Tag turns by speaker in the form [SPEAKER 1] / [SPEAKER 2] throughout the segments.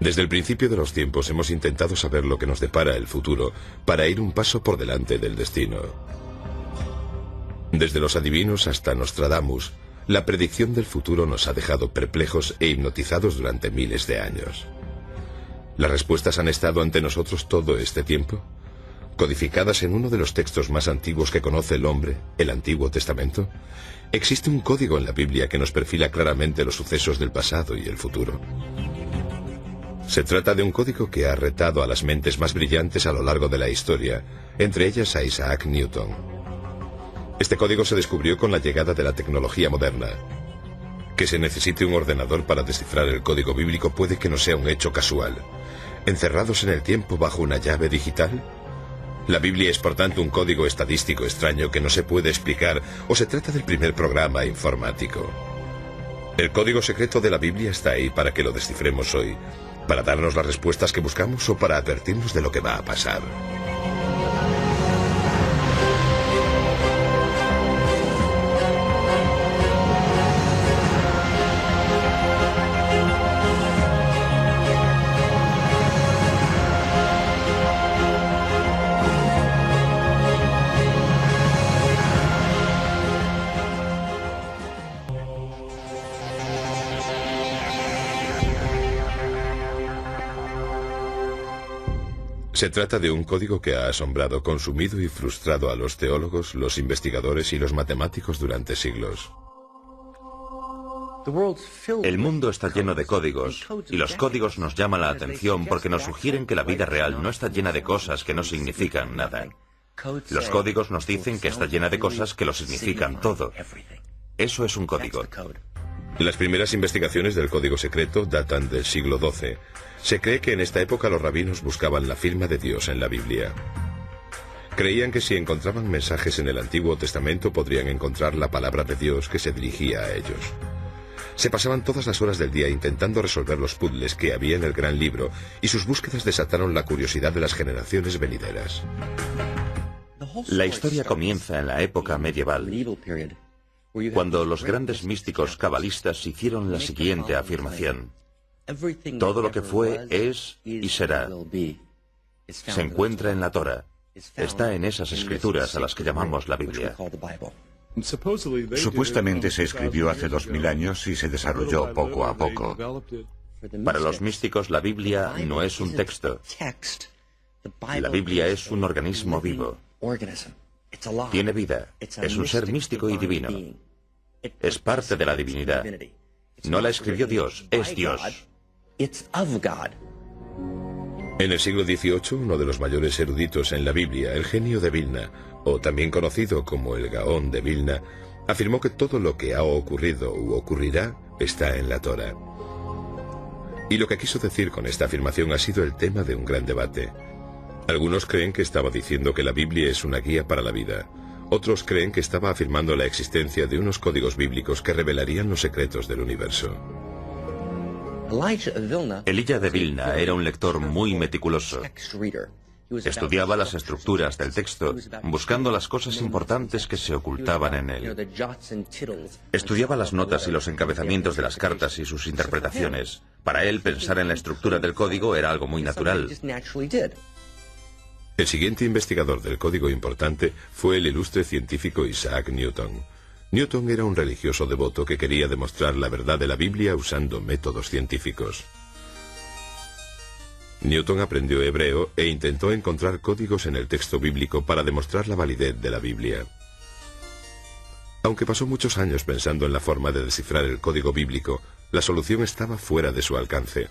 [SPEAKER 1] Desde el principio de los tiempos hemos intentado saber lo que nos depara el futuro para ir un paso por delante del destino. Desde los adivinos hasta Nostradamus, la predicción del futuro nos ha dejado perplejos e hipnotizados durante miles de años. ¿Las respuestas han estado ante nosotros todo este tiempo? ¿Codificadas en uno de los textos más antiguos que conoce el hombre, el Antiguo Testamento? ¿Existe un código en la Biblia que nos perfila claramente los sucesos del pasado y el futuro? Se trata de un código que ha retado a las mentes más brillantes a lo largo de la historia, entre ellas a Isaac Newton. Este código se descubrió con la llegada de la tecnología moderna. Que se necesite un ordenador para descifrar el código bíblico puede que no sea un hecho casual. ¿Encerrados en el tiempo bajo una llave digital? ¿La Biblia es por tanto un código estadístico extraño que no se puede explicar o se trata del primer programa informático? El código secreto de la Biblia está ahí para que lo descifremos hoy, para darnos las respuestas que buscamos o para advertirnos de lo que va a pasar. Se trata de un código que ha asombrado, consumido y frustrado a los teólogos, los investigadores y los matemáticos durante siglos.
[SPEAKER 2] El mundo está lleno de códigos, y los códigos nos llaman la atención porque nos sugieren que la vida real no está llena de cosas que no significan nada. Los códigos nos dicen que está llena de cosas que lo significan todo. Eso es un código.
[SPEAKER 1] Las primeras investigaciones del código secreto datan del siglo XII. Se cree que en esta época los rabinos buscaban la firma de Dios en la Biblia. Creían que si encontraban mensajes en el Antiguo Testamento podrían encontrar la palabra de Dios que se dirigía a ellos. Se pasaban todas las horas del día intentando resolver los puzzles que había en el gran libro, y sus búsquedas desataron la curiosidad de las generaciones venideras.
[SPEAKER 2] La historia comienza en la época medieval, cuando los grandes místicos cabalistas hicieron la siguiente afirmación: todo lo que fue, es y será. Se encuentra en la Torá. Está en esas escrituras a las que llamamos la Biblia.
[SPEAKER 3] Supuestamente se escribió hace 2000 años y se desarrolló poco a poco.
[SPEAKER 2] Para los místicos, la Biblia no es un texto. La Biblia es un organismo vivo. Tiene vida. Es un ser místico y divino. Es parte de la divinidad. No la escribió Dios, es Dios.
[SPEAKER 1] En el siglo XVIII, uno de los mayores eruditos en la Biblia, el genio de Vilna, o también conocido como el Gaón de Vilna, afirmó que todo lo que ha ocurrido u ocurrirá está en la Torá. Y lo que quiso decir con esta afirmación ha sido el tema de un gran debate. Algunos creen que estaba diciendo que la Biblia es una guía para la vida. Otros creen que estaba afirmando la existencia de unos códigos bíblicos que revelarían los secretos del universo.
[SPEAKER 2] Elijah de Vilna era un lector muy meticuloso. Estudiaba las estructuras del texto, buscando las cosas importantes que se ocultaban en él. Estudiaba las notas y los encabezamientos de las cartas y sus interpretaciones. Para él, pensar en la estructura del código era algo muy natural.
[SPEAKER 1] El siguiente investigador del código importante fue el ilustre científico Isaac Newton. Newton era un religioso devoto que quería demostrar la verdad de la Biblia usando métodos científicos. Newton aprendió hebreo e intentó encontrar códigos en el texto bíblico para demostrar la validez de la Biblia. Aunque pasó muchos años pensando en la forma de descifrar el código bíblico, la solución estaba fuera de su alcance.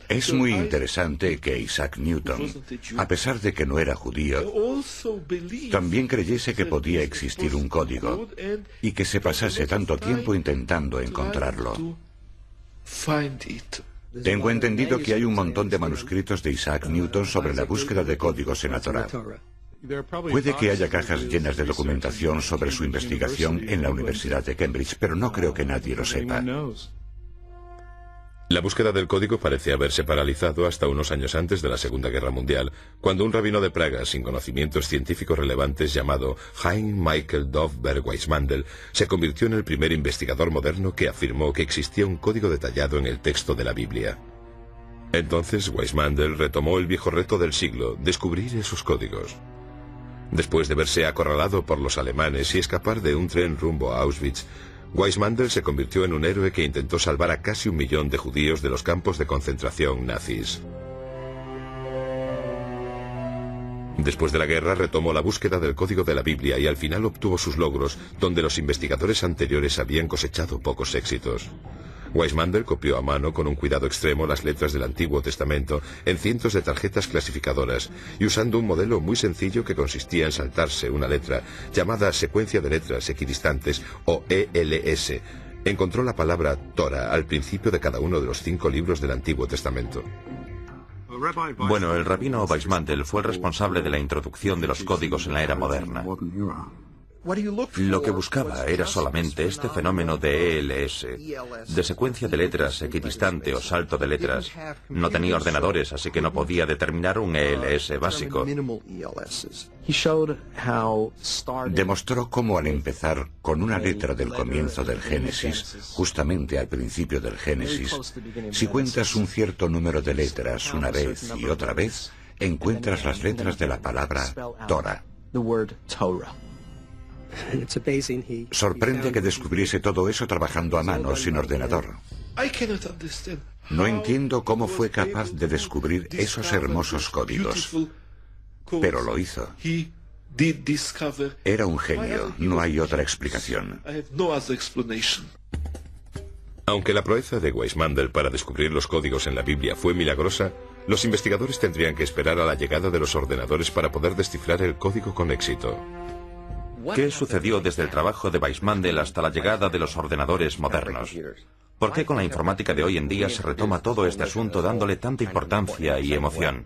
[SPEAKER 3] Es muy interesante que Isaac Newton, a pesar de que no era judío, también creyese que podía existir un código y que se pasase tanto tiempo intentando encontrarlo. Tengo entendido que hay un montón de manuscritos de Isaac Newton sobre la búsqueda de códigos en la Torá. Puede que haya cajas llenas de documentación sobre su investigación en la Universidad de Cambridge, pero no creo que nadie lo sepa.
[SPEAKER 1] La búsqueda del código parece haberse paralizado hasta unos años antes de la Segunda Guerra Mundial, cuando un rabino de Praga sin conocimientos científicos relevantes llamado Hein Michael Dovberg Weissmandl se convirtió en el primer investigador moderno que afirmó que existía un código detallado en el texto de la Biblia. Entonces Weissmandl retomó el viejo reto del siglo, descubrir esos códigos. Después de verse acorralado por los alemanes y escapar de un tren rumbo a Auschwitz, Weissmandl se convirtió en un héroe que intentó salvar a casi 1 millón de judíos de los campos de concentración nazis. Después de la guerra retomó la búsqueda del código de la Biblia y al final obtuvo sus logros, donde los investigadores anteriores habían cosechado pocos éxitos. Weissmandl copió a mano con un cuidado extremo las letras del Antiguo Testamento en cientos de tarjetas clasificadoras y usando un modelo muy sencillo que consistía en saltarse una letra, llamada secuencia de letras equidistantes o ELS, encontró la palabra Torah al principio de cada uno de los 5 libros del Antiguo Testamento.
[SPEAKER 2] Bueno, el rabino Weissmandl fue el responsable de la introducción de los códigos en la era moderna. Lo que buscaba era solamente este fenómeno de ELS, de secuencia de letras equidistante o salto de letras. No tenía ordenadores, así que no podía determinar un ELS básico.
[SPEAKER 3] Demostró cómo al empezar con una letra del comienzo del Génesis, justamente al principio del Génesis, si cuentas un cierto número de letras una vez y otra vez, encuentras las letras de la palabra Torah. Sorprende que descubriese todo eso trabajando a mano, sin ordenador. No entiendo cómo fue capaz de descubrir esos hermosos códigos, pero lo hizo. Era un genio, no hay otra explicación.
[SPEAKER 1] Aunque la proeza de Weissmandl para descubrir los códigos en la Biblia fue milagrosa, los investigadores tendrían que esperar a la llegada de los ordenadores para poder descifrar el código con éxito.
[SPEAKER 2] ¿Qué sucedió desde el trabajo de Weissmandl hasta la llegada de los ordenadores modernos? ¿Por qué con la informática de hoy en día se retoma todo este asunto dándole tanta importancia y emoción?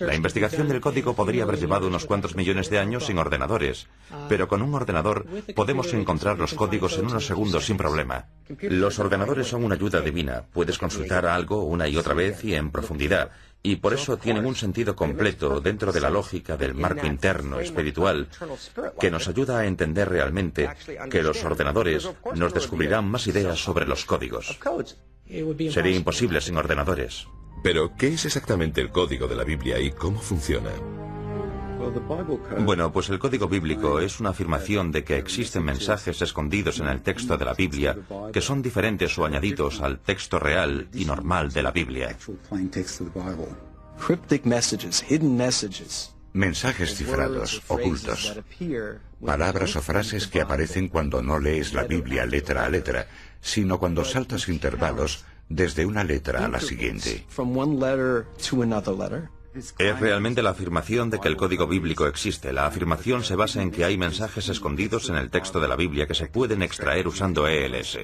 [SPEAKER 2] La investigación del código podría haber llevado unos cuantos millones de años sin ordenadores, pero con un ordenador podemos encontrar los códigos en unos segundos sin problema. Los ordenadores son una ayuda divina, puedes consultar algo una y otra vez y en profundidad, y por eso tienen un sentido completo dentro de la lógica del marco interno espiritual que nos ayuda a entender realmente que los ordenadores nos descubrirán más ideas sobre los códigos. Sería imposible sin ordenadores.
[SPEAKER 1] Pero, ¿qué es exactamente el código de la Biblia y cómo funciona?
[SPEAKER 2] Bueno, pues el código bíblico es una afirmación de que existen mensajes escondidos en el texto de la Biblia que son diferentes o añadidos al texto real y normal de la Biblia.
[SPEAKER 3] Mensajes cifrados, ocultos. Palabras o frases que aparecen cuando no lees la Biblia letra a letra, sino cuando saltas intervalos desde una letra a la siguiente.
[SPEAKER 2] Es realmente la afirmación de que el código bíblico existe. La afirmación se basa en que hay mensajes escondidos en el texto de la Biblia que se pueden extraer usando ELS.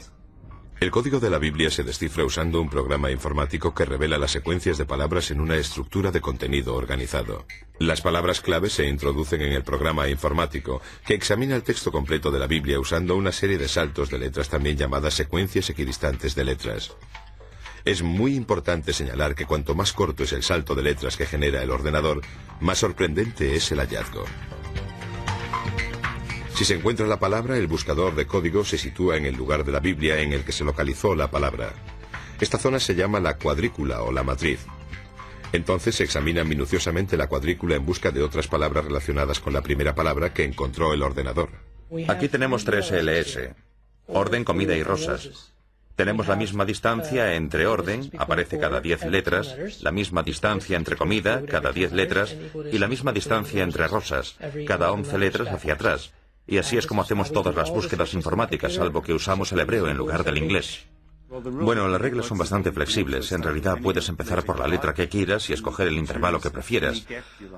[SPEAKER 1] El código de la Biblia se descifra usando un programa informático que revela las secuencias de palabras en una estructura de contenido organizado. Las palabras clave se introducen en el programa informático, que examina el texto completo de la Biblia usando una serie de saltos de letras también llamadas secuencias equidistantes de letras. Es muy importante señalar que cuanto más corto es el salto de letras que genera el ordenador, más sorprendente es el hallazgo. Si se encuentra la palabra, el buscador de código se sitúa en el lugar de la Biblia en el que se localizó la palabra. Esta zona se llama la cuadrícula o la matriz. Entonces se examina minuciosamente la cuadrícula en busca de otras palabras relacionadas con la primera palabra que encontró el ordenador.
[SPEAKER 2] Aquí tenemos 3 ELS: orden, comida y rosas. Tenemos la misma distancia entre orden, aparece cada 10 letras, la misma distancia entre comida, cada 10 letras, y la misma distancia entre rosas, cada 11 letras hacia atrás. Y así es como hacemos todas las búsquedas informáticas, salvo que usamos el hebreo en lugar del inglés. Bueno, las reglas son bastante flexibles. En realidad puedes empezar por la letra que quieras y escoger el intervalo que prefieras.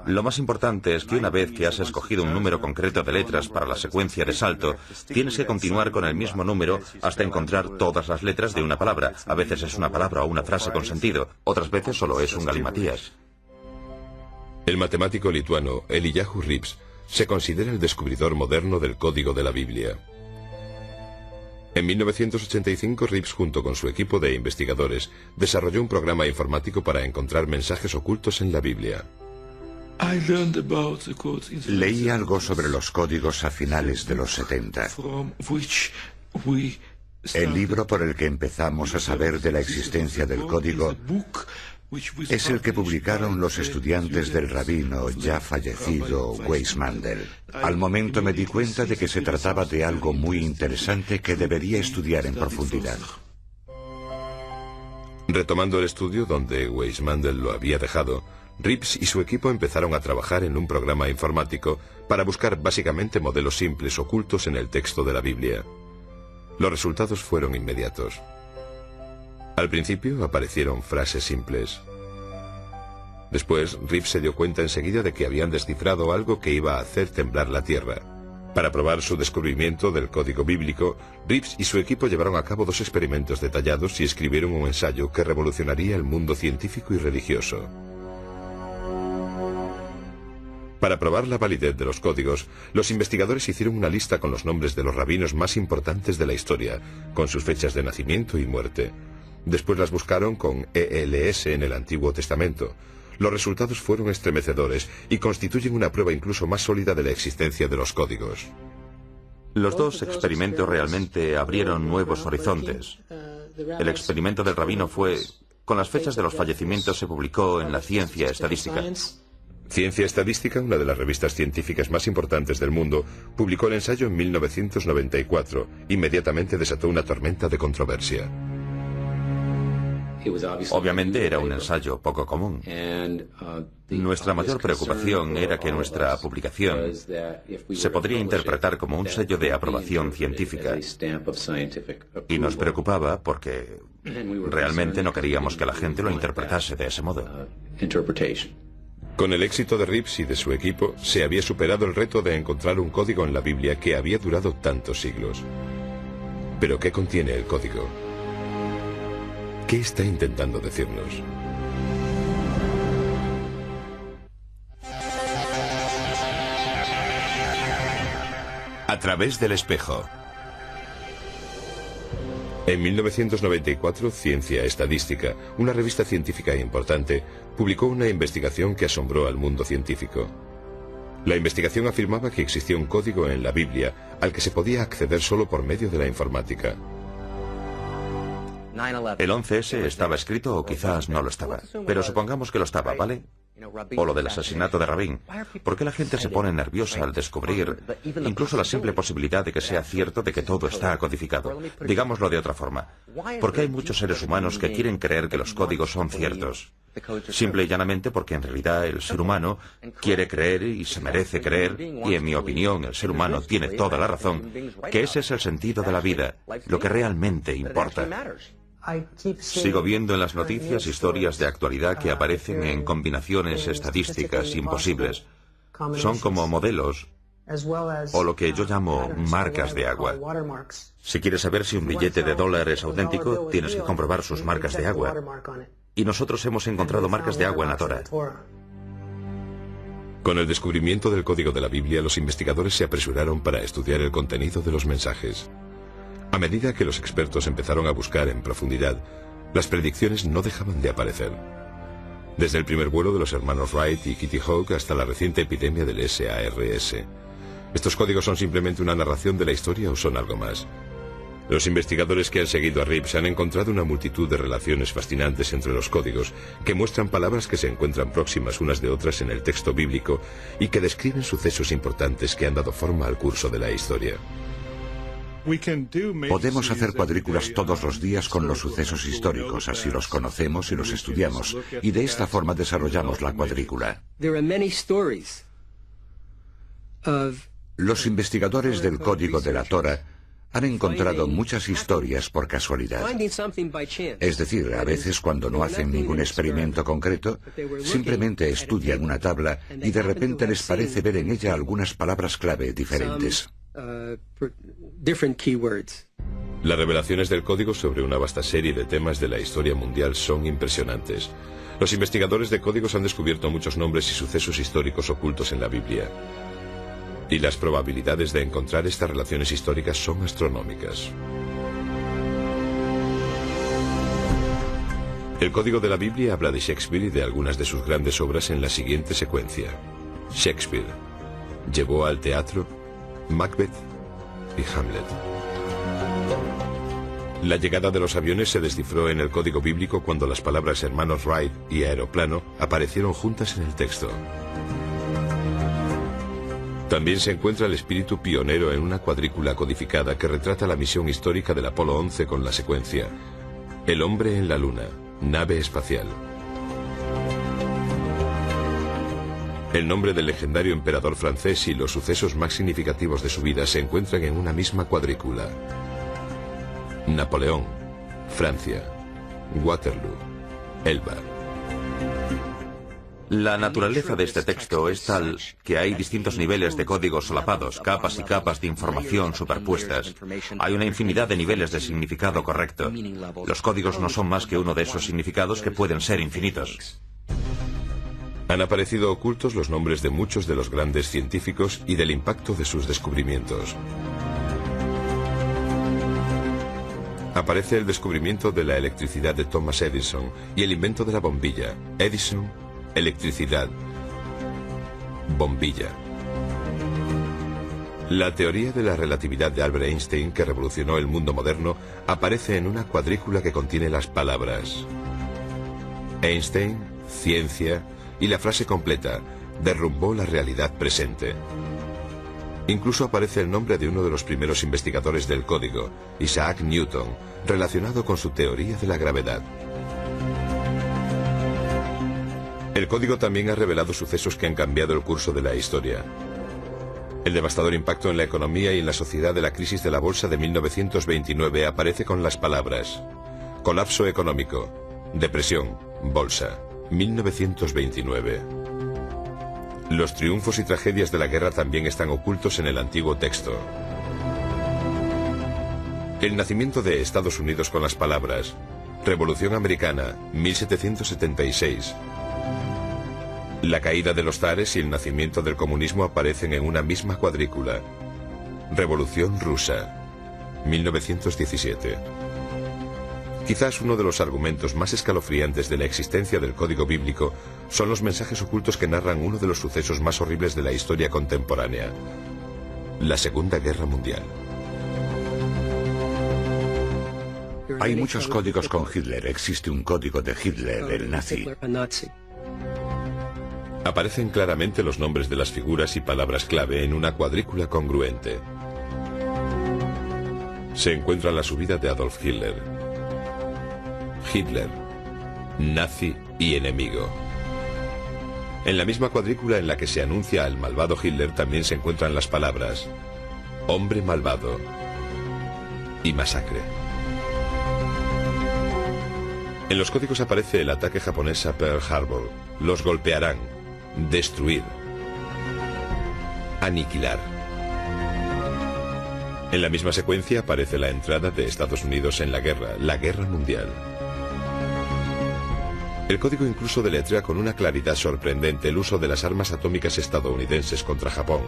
[SPEAKER 2] Lo más importante es que una vez que has escogido un número concreto de letras para la secuencia de salto, tienes que continuar con el mismo número hasta encontrar todas las letras de una palabra. A veces es una palabra o una frase con sentido, otras veces solo es un galimatías.
[SPEAKER 1] El matemático lituano Eliyahu Rips se considera el descubridor moderno del código de la Biblia. En 1985, Reeves, junto con su equipo de investigadores, desarrolló un programa informático para encontrar mensajes ocultos en la Biblia.
[SPEAKER 3] Leí algo sobre los códigos a finales de los 70. El libro por el que empezamos a saber de la existencia del código es el que publicaron los estudiantes del rabino ya fallecido Weizmann. Al momento me di cuenta de que se trataba de algo muy interesante que debería estudiar en profundidad.
[SPEAKER 1] Retomando el estudio donde Weizmann lo había dejado, Reeves y su equipo empezaron a trabajar en un programa informático para buscar básicamente modelos simples ocultos en el texto de la Biblia. Los resultados fueron inmediatos. Al principio aparecieron frases simples. Después, Reeves se dio cuenta enseguida de que habían descifrado algo que iba a hacer temblar la tierra. Para probar su descubrimiento del código bíblico, Reeves y su equipo llevaron a cabo 2 experimentos detallados y escribieron un ensayo que revolucionaría el mundo científico y religioso. Para probar la validez de los códigos, los investigadores hicieron una lista con los nombres de los rabinos más importantes de la historia, con sus fechas de nacimiento y muerte. Después las buscaron con ELS en el Antiguo Testamento. Los resultados fueron estremecedores y constituyen una prueba incluso más sólida de la existencia de los códigos.
[SPEAKER 2] Los 2 experimentos realmente abrieron nuevos horizontes. El experimento del rabino fue... Con las fechas de los fallecimientos se publicó en la Ciencia Estadística.
[SPEAKER 1] Ciencia Estadística, una de las revistas científicas más importantes del mundo, publicó el ensayo en 1994. Inmediatamente desató una tormenta de controversia.
[SPEAKER 2] Obviamente era un ensayo poco común. Nuestra mayor preocupación era que nuestra publicación se podría interpretar como un sello de aprobación científica. Y nos preocupaba porque realmente no queríamos que la gente lo interpretase de ese modo.
[SPEAKER 1] Con el éxito de Reeves y de su equipo, se había superado el reto de encontrar un código en la Biblia que había durado tantos siglos. ¿Pero qué contiene el código? ¿Qué está intentando decirnos? A través del espejo. En 1994, Ciencia Estadística, una revista científica importante, publicó una investigación que asombró al mundo científico. La investigación afirmaba que existía un código en la Biblia al que se podía acceder solo por medio de la informática.
[SPEAKER 2] El 11S estaba escrito o quizás no lo estaba. Pero supongamos que lo estaba, ¿vale? O lo del asesinato de Rabin. ¿Por qué la gente se pone nerviosa al descubrir incluso la simple posibilidad de que sea cierto de que todo está codificado? Digámoslo de otra forma. ¿Por qué hay muchos seres humanos que quieren creer que los códigos son ciertos? Simple y llanamente porque en realidad el ser humano quiere creer y se merece creer, y en mi opinión el ser humano tiene toda la razón, que ese es el sentido de la vida, lo que realmente importa. Sigo viendo en las noticias historias de actualidad que aparecen en combinaciones estadísticas imposibles. Son como modelos o lo que yo llamo marcas de agua. Si quieres saber si un billete de $1 es auténtico, tienes que comprobar sus marcas de agua. Y nosotros hemos encontrado marcas de agua en la Torá.
[SPEAKER 1] Con el descubrimiento del código de la Biblia, los investigadores se apresuraron para estudiar el contenido de los mensajes. A medida que los expertos empezaron a buscar en profundidad, las predicciones no dejaban de aparecer. Desde el primer vuelo de los hermanos Wright y Kitty Hawk hasta la reciente epidemia del SARS. ¿Estos códigos son simplemente una narración de la historia o son algo más? Los investigadores que han seguido a Reeves han encontrado una multitud de relaciones fascinantes entre los códigos, que muestran palabras que se encuentran próximas unas de otras en el texto bíblico y que describen sucesos importantes que han dado forma al curso de la historia.
[SPEAKER 3] Podemos hacer cuadrículas todos los días con los sucesos históricos, así los conocemos y los estudiamos, y de esta forma desarrollamos la cuadrícula. Los investigadores del código de la Torá han encontrado muchas historias por casualidad. Es decir, a veces cuando no hacen ningún experimento concreto, simplemente estudian una tabla y de repente les parece ver en ella algunas palabras clave diferentes.
[SPEAKER 1] Las revelaciones del código sobre una vasta serie de temas de la historia mundial son impresionantes. Los investigadores de códigos han descubierto muchos nombres y sucesos históricos ocultos en la Biblia. Y las probabilidades de encontrar estas relaciones históricas son astronómicas. El código de la Biblia habla de Shakespeare y de algunas de sus grandes obras en la siguiente secuencia. Shakespeare llevó al teatro Macbeth y Hamlet. La llegada de los aviones se descifró en el código bíblico cuando las palabras hermanos Wright y aeroplano aparecieron juntas en el texto. También se encuentra el espíritu pionero en una cuadrícula codificada que retrata la misión histórica del Apolo 11 con la secuencia: el hombre en la luna, nave espacial. El nombre del legendario emperador francés y los sucesos más significativos de su vida se encuentran en una misma cuadrícula: Napoleón, Francia, Waterloo, Elba.
[SPEAKER 2] La naturaleza de este texto es tal que hay distintos niveles de códigos solapados, capas y capas de información superpuestas. Hay una infinidad de niveles de significado correcto. Los códigos no son más que uno de esos significados que pueden ser infinitos.
[SPEAKER 1] Han aparecido ocultos los nombres de muchos de los grandes científicos y del impacto de sus descubrimientos. Aparece el descubrimiento de la electricidad de Thomas Edison y el invento de la bombilla. Edison, electricidad, bombilla. La teoría de la relatividad de Albert Einstein, que revolucionó el mundo moderno, aparece en una cuadrícula que contiene las palabras Einstein, ciencia, y la frase completa: derrumbó la realidad presente. Incluso aparece el nombre de uno de los primeros investigadores del código, Isaac Newton, relacionado con su teoría de la gravedad. El código también ha revelado sucesos que han cambiado el curso de la historia. El devastador impacto en la economía y en la sociedad de la crisis de la bolsa de 1929 aparece con las palabras: colapso económico, depresión, bolsa, 1929. Los triunfos y tragedias de la guerra también están ocultos en el antiguo texto. El nacimiento de Estados Unidos con las palabras Revolución Americana, 1776. La caída de los zares y el nacimiento del comunismo aparecen en una misma cuadrícula. Revolución Rusa, 1917. Quizás uno de los argumentos más escalofriantes de la existencia del código bíblico son los mensajes ocultos que narran uno de los sucesos más horribles de la historia contemporánea: la Segunda Guerra Mundial.
[SPEAKER 3] Hay muchos códigos con Hitler. Existe un código de Hitler, el nazi.
[SPEAKER 1] Aparecen claramente los nombres de las figuras y palabras clave en una cuadrícula congruente. Se encuentra la subida de Adolf Hitler. Hitler, nazi y enemigo. En la misma cuadrícula en la que se anuncia al malvado Hitler también se encuentran las palabras hombre malvado y masacre. En los códigos aparece el ataque japonés a Pearl Harbor. Los golpearán, destruir, aniquilar. En la misma secuencia aparece la entrada de Estados Unidos en la Guerra Mundial. El código incluso deletrea con una claridad sorprendente el uso de las armas atómicas estadounidenses contra Japón.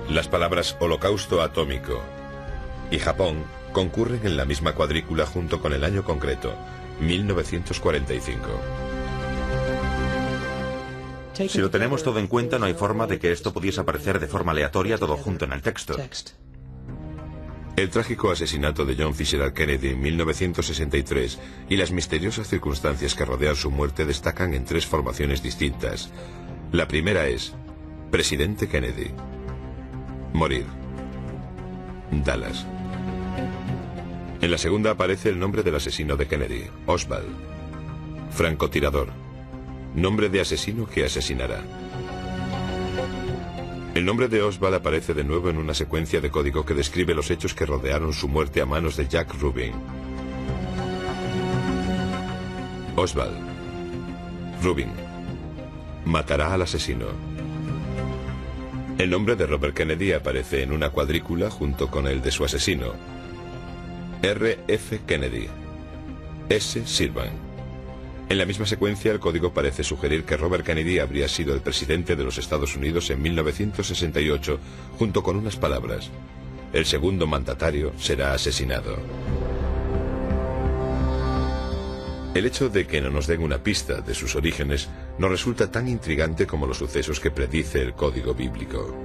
[SPEAKER 1] Las palabras holocausto atómico y Japón concurren en la misma cuadrícula junto con el año concreto, 1945.
[SPEAKER 2] Si lo tenemos todo en cuenta, no hay forma de que esto pudiese aparecer de forma aleatoria todo junto en el texto.
[SPEAKER 1] El trágico asesinato de John Fitzgerald Kennedy en 1963 y las misteriosas circunstancias que rodean su muerte destacan en tres formaciones distintas. La primera es Presidente Kennedy. Morir. Dallas. En la segunda aparece el nombre del asesino de Kennedy, Oswald. Francotirador. Nombre de asesino que asesinará. El nombre de Oswald aparece de nuevo en una secuencia de código que describe los hechos que rodearon su muerte a manos de Jack Rubin. Oswald. Rubin. Matará al asesino. El nombre de Robert Kennedy aparece en una cuadrícula junto con el de su asesino. R. F. Kennedy. S. Sirvan. En la misma secuencia, el código parece sugerir que Robert Kennedy habría sido el presidente de los Estados Unidos en 1968, junto con unas palabras: el segundo mandatario será asesinado. El hecho de que no nos den una pista de sus orígenes nos resulta tan intrigante como los sucesos que predice el código bíblico.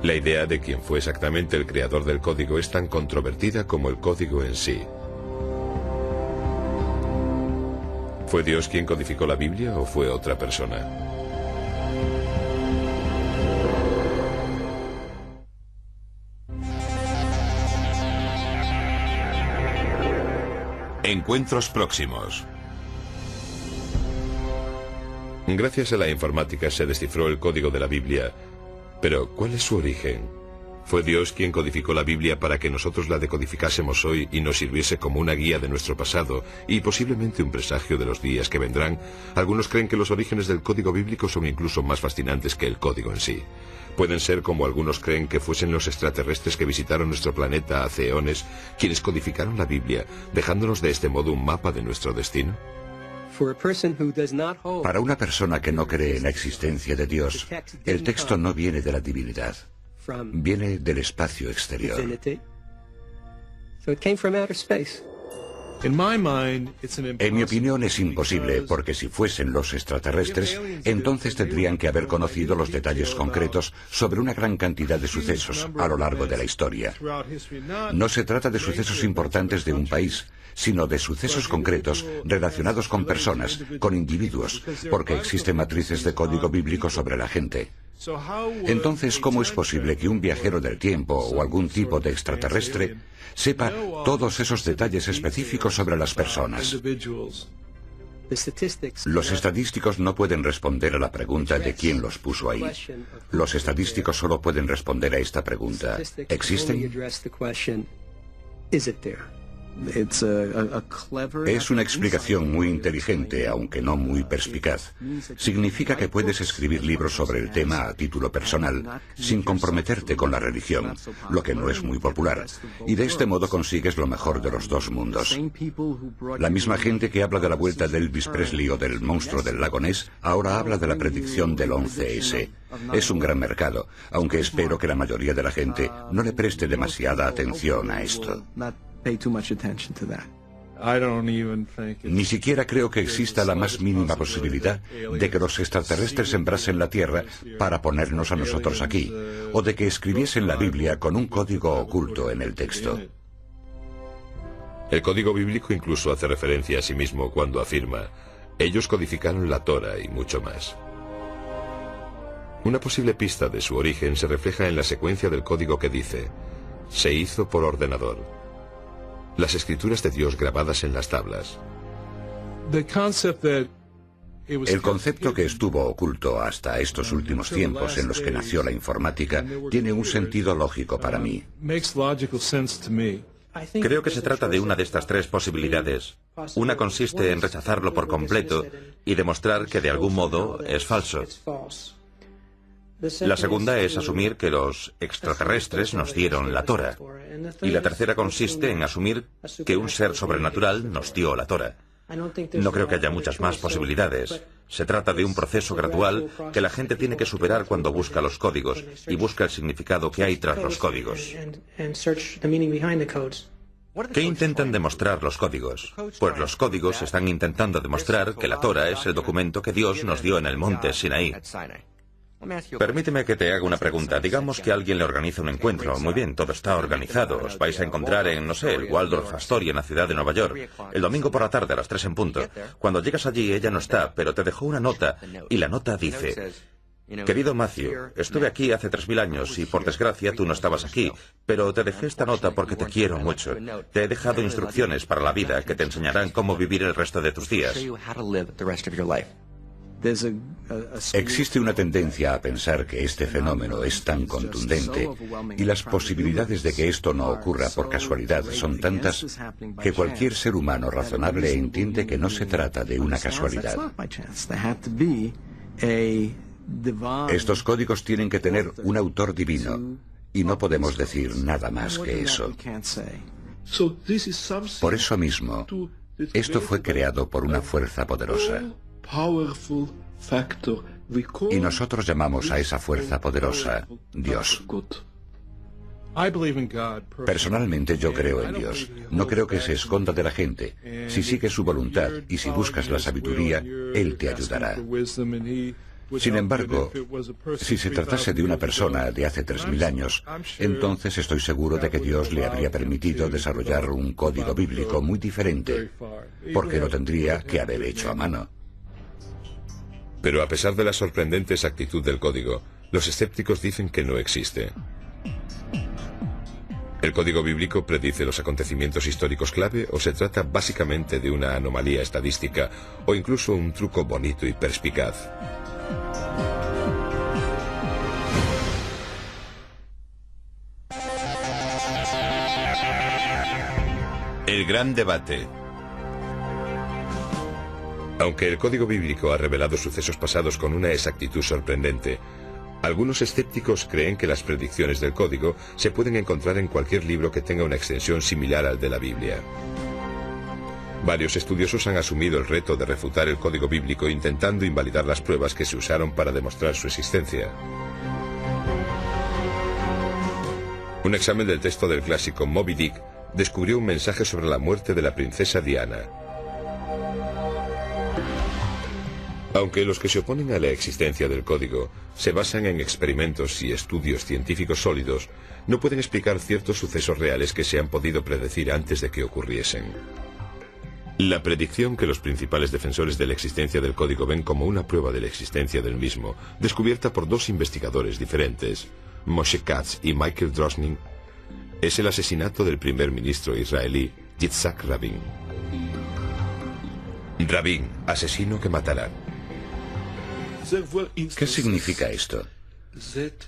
[SPEAKER 1] La idea de quién fue exactamente el creador del código es tan controvertida como el código en sí. ¿Fue Dios quien codificó la Biblia o fue otra persona?
[SPEAKER 4] Encuentros próximos.
[SPEAKER 1] Gracias a la informática se descifró el código de la Biblia, pero ¿cuál es su origen? ¿Fue Dios quien codificó la Biblia para que nosotros la decodificásemos hoy y nos sirviese como una guía de nuestro pasado y posiblemente un presagio de los días que vendrán? Algunos creen que los orígenes del código bíblico son incluso más fascinantes que el código en sí. Pueden ser como algunos creen que fuesen los extraterrestres que visitaron nuestro planeta hace eones quienes codificaron la Biblia, dejándonos de este modo un mapa de nuestro destino.
[SPEAKER 3] Para una persona que no cree en la existencia de Dios, el texto no viene de la divinidad, viene del espacio exterior. En mi opinión es imposible, porque si fuesen los extraterrestres, entonces tendrían que haber conocido los detalles concretos sobre una gran cantidad de sucesos a lo largo de la historia. No se trata de sucesos importantes de un país, sino de sucesos concretos relacionados con personas, con individuos, porque existen matrices de código bíblico sobre la gente. Entonces, ¿cómo es posible que un viajero del tiempo o algún tipo de extraterrestre sepa todos esos detalles específicos sobre las personas? Los estadísticos no pueden responder a la pregunta de quién los puso ahí. Los estadísticos solo pueden responder a esta pregunta: ¿existen? Es una explicación muy inteligente, aunque no muy perspicaz. Significa que puedes escribir libros sobre el tema a título personal, sin comprometerte con la religión, lo que no es muy popular, y de este modo consigues lo mejor de los dos mundos. La misma gente que habla de la vuelta de Elvis Presley o del monstruo del lago Ness, ahora habla de la predicción del 11S. Es un gran mercado, aunque espero que la mayoría de la gente no le preste demasiada atención a esto. Ni siquiera creo que exista la más mínima posibilidad de que los extraterrestres sembrasen la Tierra para ponernos a nosotros aquí, o de que escribiesen la Biblia con un código oculto en el texto.
[SPEAKER 1] El código bíblico incluso hace referencia a sí mismo cuando afirma: ellos codificaron la Torá y mucho más. Una posible pista de su origen se refleja en la secuencia del código que dice: se hizo por ordenador. Las escrituras de Dios grabadas en las tablas.
[SPEAKER 3] El concepto que estuvo oculto hasta estos últimos tiempos en los que nació la informática tiene un sentido lógico para mí.
[SPEAKER 2] Creo que se trata de una de estas tres posibilidades. Una consiste en rechazarlo por completo y demostrar que de algún modo es falso. La segunda es asumir que los extraterrestres nos dieron la Torá. Y la tercera consiste en asumir que un ser sobrenatural nos dio la Torá. No creo que haya muchas más posibilidades. Se trata de un proceso gradual que la gente tiene que superar cuando busca los códigos y busca el significado que hay tras los códigos. ¿Qué intentan demostrar los códigos? Pues los códigos están intentando demostrar que la Torá es el documento que Dios nos dio en el monte Sinaí. Permíteme que te haga una pregunta. Digamos que alguien le organiza un encuentro. Muy bien, todo está organizado. Os vais a encontrar en, no sé, el Waldorf Astoria, en la ciudad de Nueva York, el domingo por la tarde a las 3 en punto. Cuando llegas allí, ella no está, pero te dejó una nota, y la nota dice: querido Matthew, estuve aquí hace 3000 años y por desgracia tú no estabas aquí, pero te dejé esta nota porque te quiero mucho. Te he dejado instrucciones para la vida que te enseñarán cómo vivir el resto de tus días.
[SPEAKER 3] Existe una tendencia a pensar que este fenómeno es tan contundente y las posibilidades de que esto no ocurra por casualidad son tantas que cualquier ser humano razonable entiende que no se trata de una casualidad. Estos códigos tienen que tener un autor divino y no podemos decir nada más que eso. Por eso mismo, esto fue creado por una fuerza poderosa. Y nosotros llamamos a esa fuerza poderosa Dios. Personalmente yo creo en Dios. No creo que se esconda de la gente. Si sigues su voluntad y si buscas la sabiduría, Él te ayudará. Sin embargo, si se tratase de una persona de hace 3000 años, entonces estoy seguro de que Dios le habría permitido desarrollar un código bíblico muy diferente, porque lo tendría que haber hecho a mano.
[SPEAKER 1] Pero a pesar de la sorprendente exactitud del código, los escépticos dicen que no existe. ¿El código bíblico predice los acontecimientos históricos clave o se trata básicamente de una anomalía estadística o incluso un truco bonito y perspicaz? El gran debate. Aunque el código bíblico ha revelado sucesos pasados con una exactitud sorprendente, algunos escépticos creen que las predicciones del código se pueden encontrar en cualquier libro que tenga una extensión similar al de la Biblia. Varios estudiosos han asumido el reto de refutar el código bíblico intentando invalidar las pruebas que se usaron para demostrar su existencia. Un examen del texto del clásico Moby Dick descubrió un mensaje sobre la muerte de la princesa Diana. Aunque los que se oponen a la existencia del código se basan en experimentos y estudios científicos sólidos, no pueden explicar ciertos sucesos reales que se han podido predecir antes de que ocurriesen. La predicción que los principales defensores de la existencia del código ven como una prueba de la existencia del mismo, descubierta por dos investigadores diferentes, Moshe Katz y Michael Drosnin, es el asesinato del primer ministro israelí Yitzhak Rabin. Rabin, asesino que matará.
[SPEAKER 3] ¿Qué significa esto?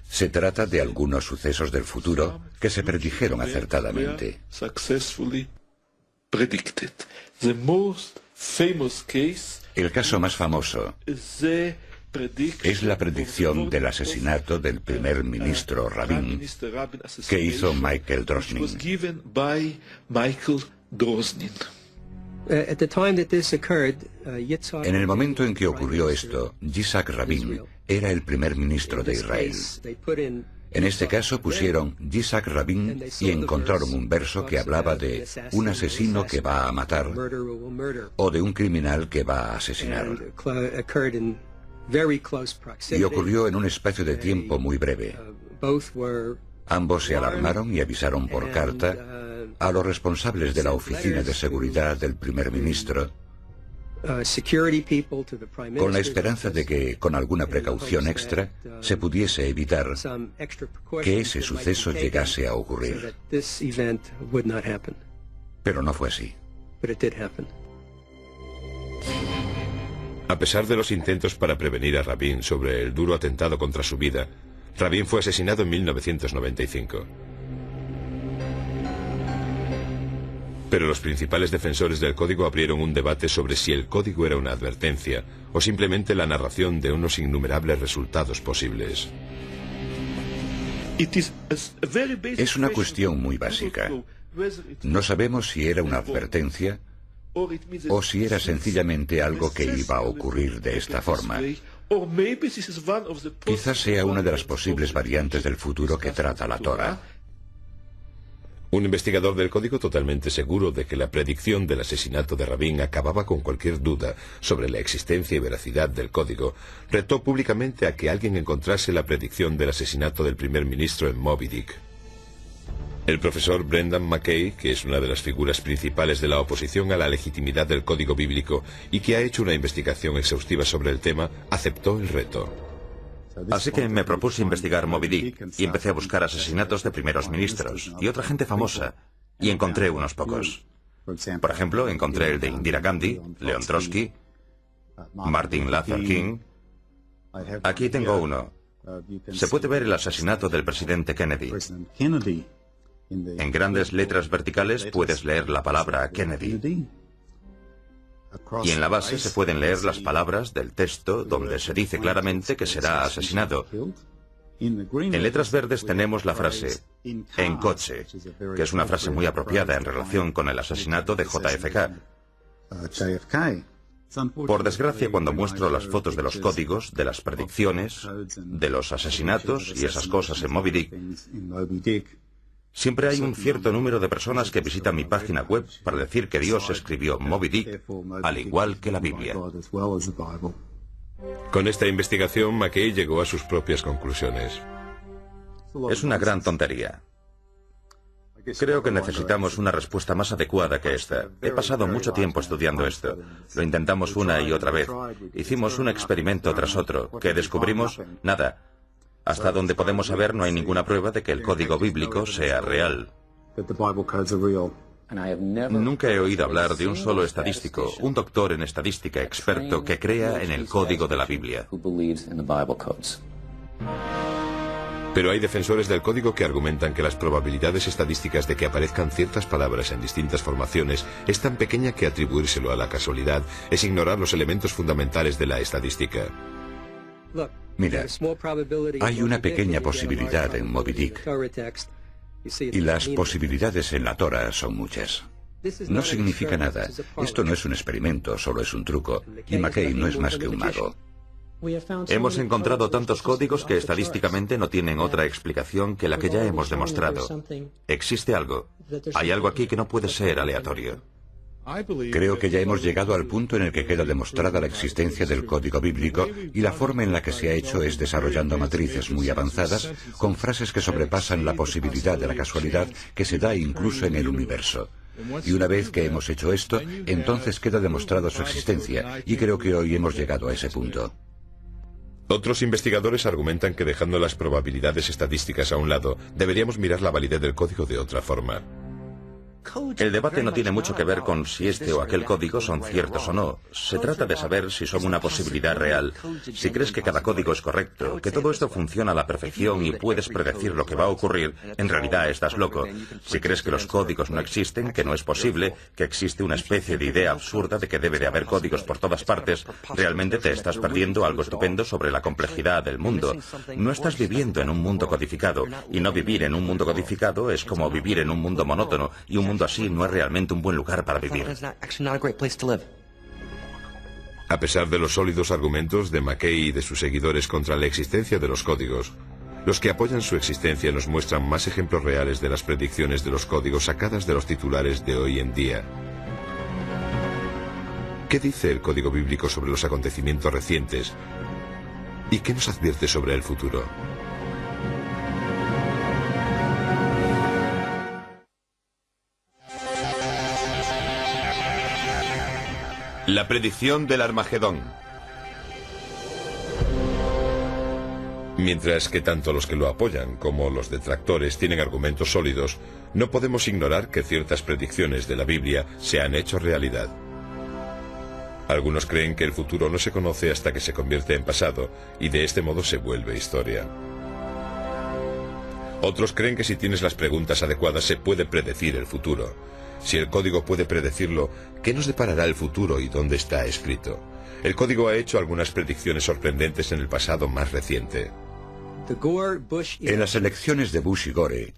[SPEAKER 3] Se trata de algunos sucesos del futuro que se predijeron acertadamente. El caso más famoso es la predicción del asesinato del primer ministro Rabin que hizo Michael Drosnin. En el momento en que ocurrió esto, Yitzhak Rabin era el primer ministro de Israel. En este caso pusieron Yitzhak Rabin y encontraron un verso que hablaba de un asesino que va a matar o de un criminal que va a asesinar. Y ocurrió en un espacio de tiempo muy breve. Ambos se alarmaron y avisaron por carta a los responsables de la oficina de seguridad del primer ministro, con la esperanza de que, con alguna precaución extra, se pudiese evitar que ese suceso llegase a ocurrir. Pero no fue así.
[SPEAKER 1] A pesar de los intentos para prevenir a Rabin sobre el duro atentado contra su vida, Rabin fue asesinado en 1995. Pero los principales defensores del código abrieron un debate sobre si el código era una advertencia o simplemente la narración de unos innumerables resultados posibles.
[SPEAKER 3] Es una cuestión muy básica. No sabemos si era una advertencia o si era sencillamente algo que iba a ocurrir de esta forma. Quizás sea una de las posibles variantes del futuro que trata la Torá.
[SPEAKER 1] Un investigador del código, totalmente seguro de que la predicción del asesinato de Rabin acababa con cualquier duda sobre la existencia y veracidad del código, retó públicamente a que alguien encontrase la predicción del asesinato del primer ministro en Moby Dick. El profesor Brendan McKay, que es una de las figuras principales de la oposición a la legitimidad del código bíblico y que ha hecho una investigación exhaustiva sobre el tema, aceptó el reto.
[SPEAKER 2] Así que me propuse investigar Moby Dick y empecé a buscar asesinatos de primeros ministros y otra gente famosa, y encontré unos pocos. Por ejemplo, encontré el de Indira Gandhi, Leon Trotsky, Martin Luther King. Aquí tengo uno. Se puede ver el asesinato del presidente Kennedy. En grandes letras verticales puedes leer la palabra Kennedy. Y en la base se pueden leer las palabras del texto donde se dice claramente que será asesinado. En letras verdes tenemos la frase en coche, que es una frase muy apropiada en relación con el asesinato de JFK. Por desgracia, cuando muestro las fotos de los códigos, de las predicciones, de los asesinatos y esas cosas en Moby Dick, Siempre hay un cierto número de personas que visitan mi página web para decir que Dios escribió Moby Dick, al igual que la Biblia.
[SPEAKER 1] Con esta investigación, McKay llegó a sus propias conclusiones.
[SPEAKER 2] Es una gran tontería. Creo que necesitamos una respuesta más adecuada que esta. He pasado mucho tiempo estudiando esto. Lo intentamos una y otra vez. Hicimos un experimento tras otro. ¿Qué descubrimos? Nada. Hasta donde podemos saber, no hay ninguna prueba de que el código bíblico sea real. Nunca he oído hablar de un solo estadístico, un doctor en estadística experto que crea en el código de la Biblia.
[SPEAKER 1] Pero hay defensores del código que argumentan que las probabilidades estadísticas de que aparezcan ciertas palabras en distintas formaciones es tan pequeña que atribuírselo a la casualidad es ignorar los elementos fundamentales de la estadística.
[SPEAKER 3] Mira, hay una pequeña posibilidad en Moby Dick, y las posibilidades en la Torah son muchas. No significa nada. Esto no es un experimento, solo es un truco, y McKay no es más que un mago.
[SPEAKER 2] Hemos encontrado tantos códigos que estadísticamente no tienen otra explicación que la que ya hemos demostrado. Existe algo. Hay algo aquí que no puede ser aleatorio.
[SPEAKER 3] Creo que ya hemos llegado al punto en el que queda demostrada la existencia del código bíblico y la forma en la que se ha hecho es desarrollando matrices muy avanzadas con frases que sobrepasan la posibilidad de la casualidad que se da incluso en el universo. Y una vez que hemos hecho esto, entonces queda demostrada su existencia, y creo que hoy hemos llegado a ese punto.
[SPEAKER 1] Otros investigadores argumentan que dejando las probabilidades estadísticas a un lado, deberíamos mirar la validez del código de otra forma.
[SPEAKER 2] El debate no tiene mucho que ver con si este o aquel código son ciertos o no. Se trata de saber si son una posibilidad real. Si crees que cada código es correcto, que todo esto funciona a la perfección y puedes predecir lo que va a ocurrir, en realidad estás loco. Si crees que los códigos no existen, que no es posible, que existe una especie de idea absurda de que debe de haber códigos por todas partes, realmente te estás perdiendo algo estupendo sobre la complejidad del mundo. No estás viviendo en un mundo codificado, y no vivir en un mundo codificado es como vivir en un mundo monótono, y un mundo así no es realmente un buen lugar para vivir.
[SPEAKER 1] A pesar de los sólidos argumentos de McKay y de sus seguidores contra la existencia de los códigos, los que apoyan su existencia nos muestran más ejemplos reales de las predicciones de los códigos sacadas de los titulares de hoy en día. ¿Qué dice el código bíblico sobre los acontecimientos recientes? ¿Y qué nos advierte sobre el futuro? La predicción del Armagedón. Mientras que tanto los que lo apoyan como los detractores tienen argumentos sólidos, no podemos ignorar que ciertas predicciones de la Biblia se han hecho realidad. Algunos creen que el futuro no se conoce hasta que se convierte en pasado, y de este modo se vuelve historia. Otros creen que si tienes las preguntas adecuadas se puede predecir el futuro. Si el código puede predecirlo, ¿qué nos deparará el futuro y dónde está escrito? El código ha hecho algunas predicciones sorprendentes en el pasado más reciente.
[SPEAKER 3] En las elecciones de Bush y Gore,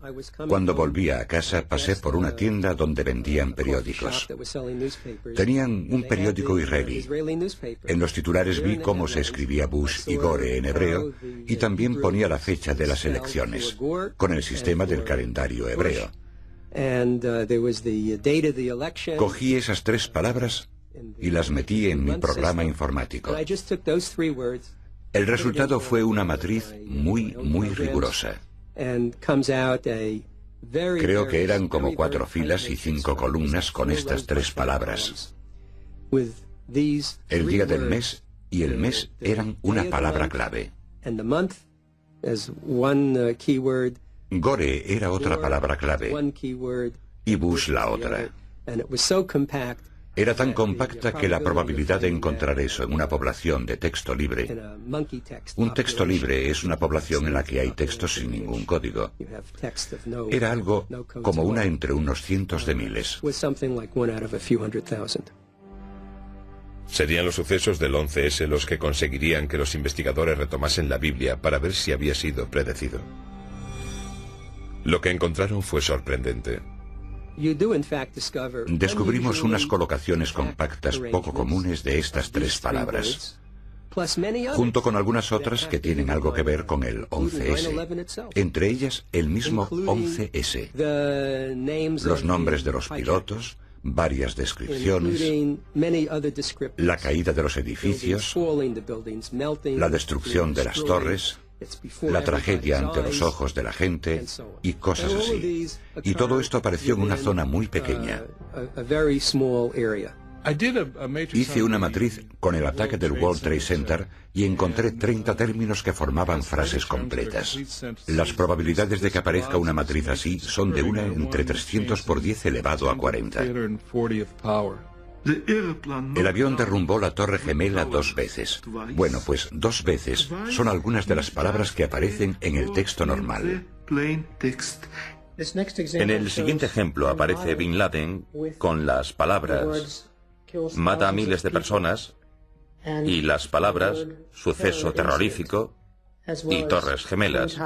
[SPEAKER 3] cuando volvía a casa, pasé por una tienda donde vendían periódicos. Tenían un periódico israelí. En los titulares vi cómo se escribía Bush y Gore en hebreo, y también ponía la fecha de las elecciones, con el sistema del calendario hebreo. Cogí esas tres palabras y las metí en mi programa informático. El resultado fue una matriz muy rigurosa. Creo que eran como 4 filas y 5 columnas con estas tres palabras. El día del mes y el mes eran una palabra clave. Gore era otra palabra clave y Bush la otra. Era tan compacta que la probabilidad de encontrar eso en una población de texto libre. Un texto libre es una población en la que hay textos sin ningún código. Era algo como una entre unos cientos de miles.
[SPEAKER 1] Serían los sucesos del 11S los que conseguirían que los investigadores retomasen la Biblia para ver si había sido predecido. Lo que encontraron fue sorprendente.
[SPEAKER 3] Descubrimos unas colocaciones compactas poco comunes de estas tres palabras. junto con algunas otras que tienen algo que ver con el 11S, entre ellas el mismo 11S, los nombres de los pilotos, varias descripciones, la caída de los edificios, la destrucción de las torres, la tragedia ante los ojos de la gente y cosas así. Y todo esto apareció en una zona muy pequeña. Hice una matriz con el ataque del World Trade Center y encontré 30 términos que formaban frases completas. Las probabilidades de que aparezca una matriz así son de 1 entre 300 por 10 elevado a 40. El avión derrumbó la Torre Gemela 2 veces. Bueno, pues 2 veces son algunas de las palabras que aparecen en el texto normal.
[SPEAKER 2] En el siguiente ejemplo aparece Bin Laden con las palabras mata a miles de personas y las palabras suceso terrorífico y Torres Gemelas.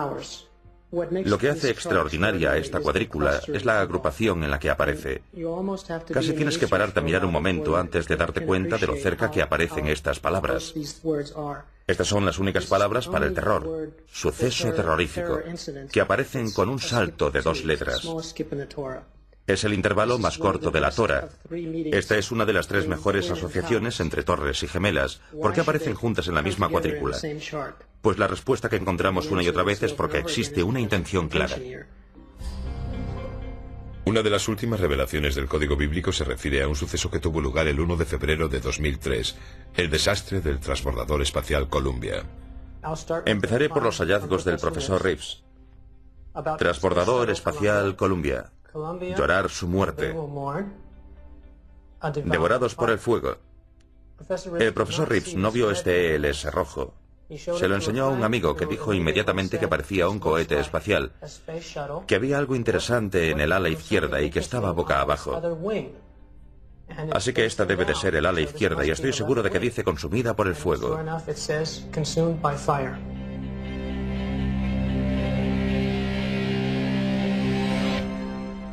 [SPEAKER 2] Lo que hace extraordinaria a esta cuadrícula es la agrupación en la que aparece. Casi tienes que pararte a mirar un momento antes de darte cuenta de lo cerca que aparecen estas palabras. Estas son las únicas palabras para el terror, suceso terrorífico, que aparecen con un salto de 2 letras. Es el intervalo más corto de la Torah. Esta es una de las 3 mejores asociaciones entre torres y gemelas. ¿Por qué aparecen juntas en la misma cuadrícula? Pues la respuesta que encontramos una y otra vez es porque existe una intención clara.
[SPEAKER 1] Una de las últimas revelaciones del Código Bíblico se refiere a un suceso que tuvo lugar el 1 de febrero de 2003, el desastre del transbordador espacial Columbia.
[SPEAKER 2] Empezaré por los hallazgos del profesor Reeves. Transbordador espacial Columbia. Llorar su muerte. Devorados por el fuego. El profesor Reeves no vio este ELS rojo. Se lo enseñó a un amigo que dijo inmediatamente que parecía un cohete espacial, que había algo interesante en el ala izquierda y que estaba boca abajo. Así que esta debe de ser el ala izquierda y estoy seguro de que dice consumida por el fuego.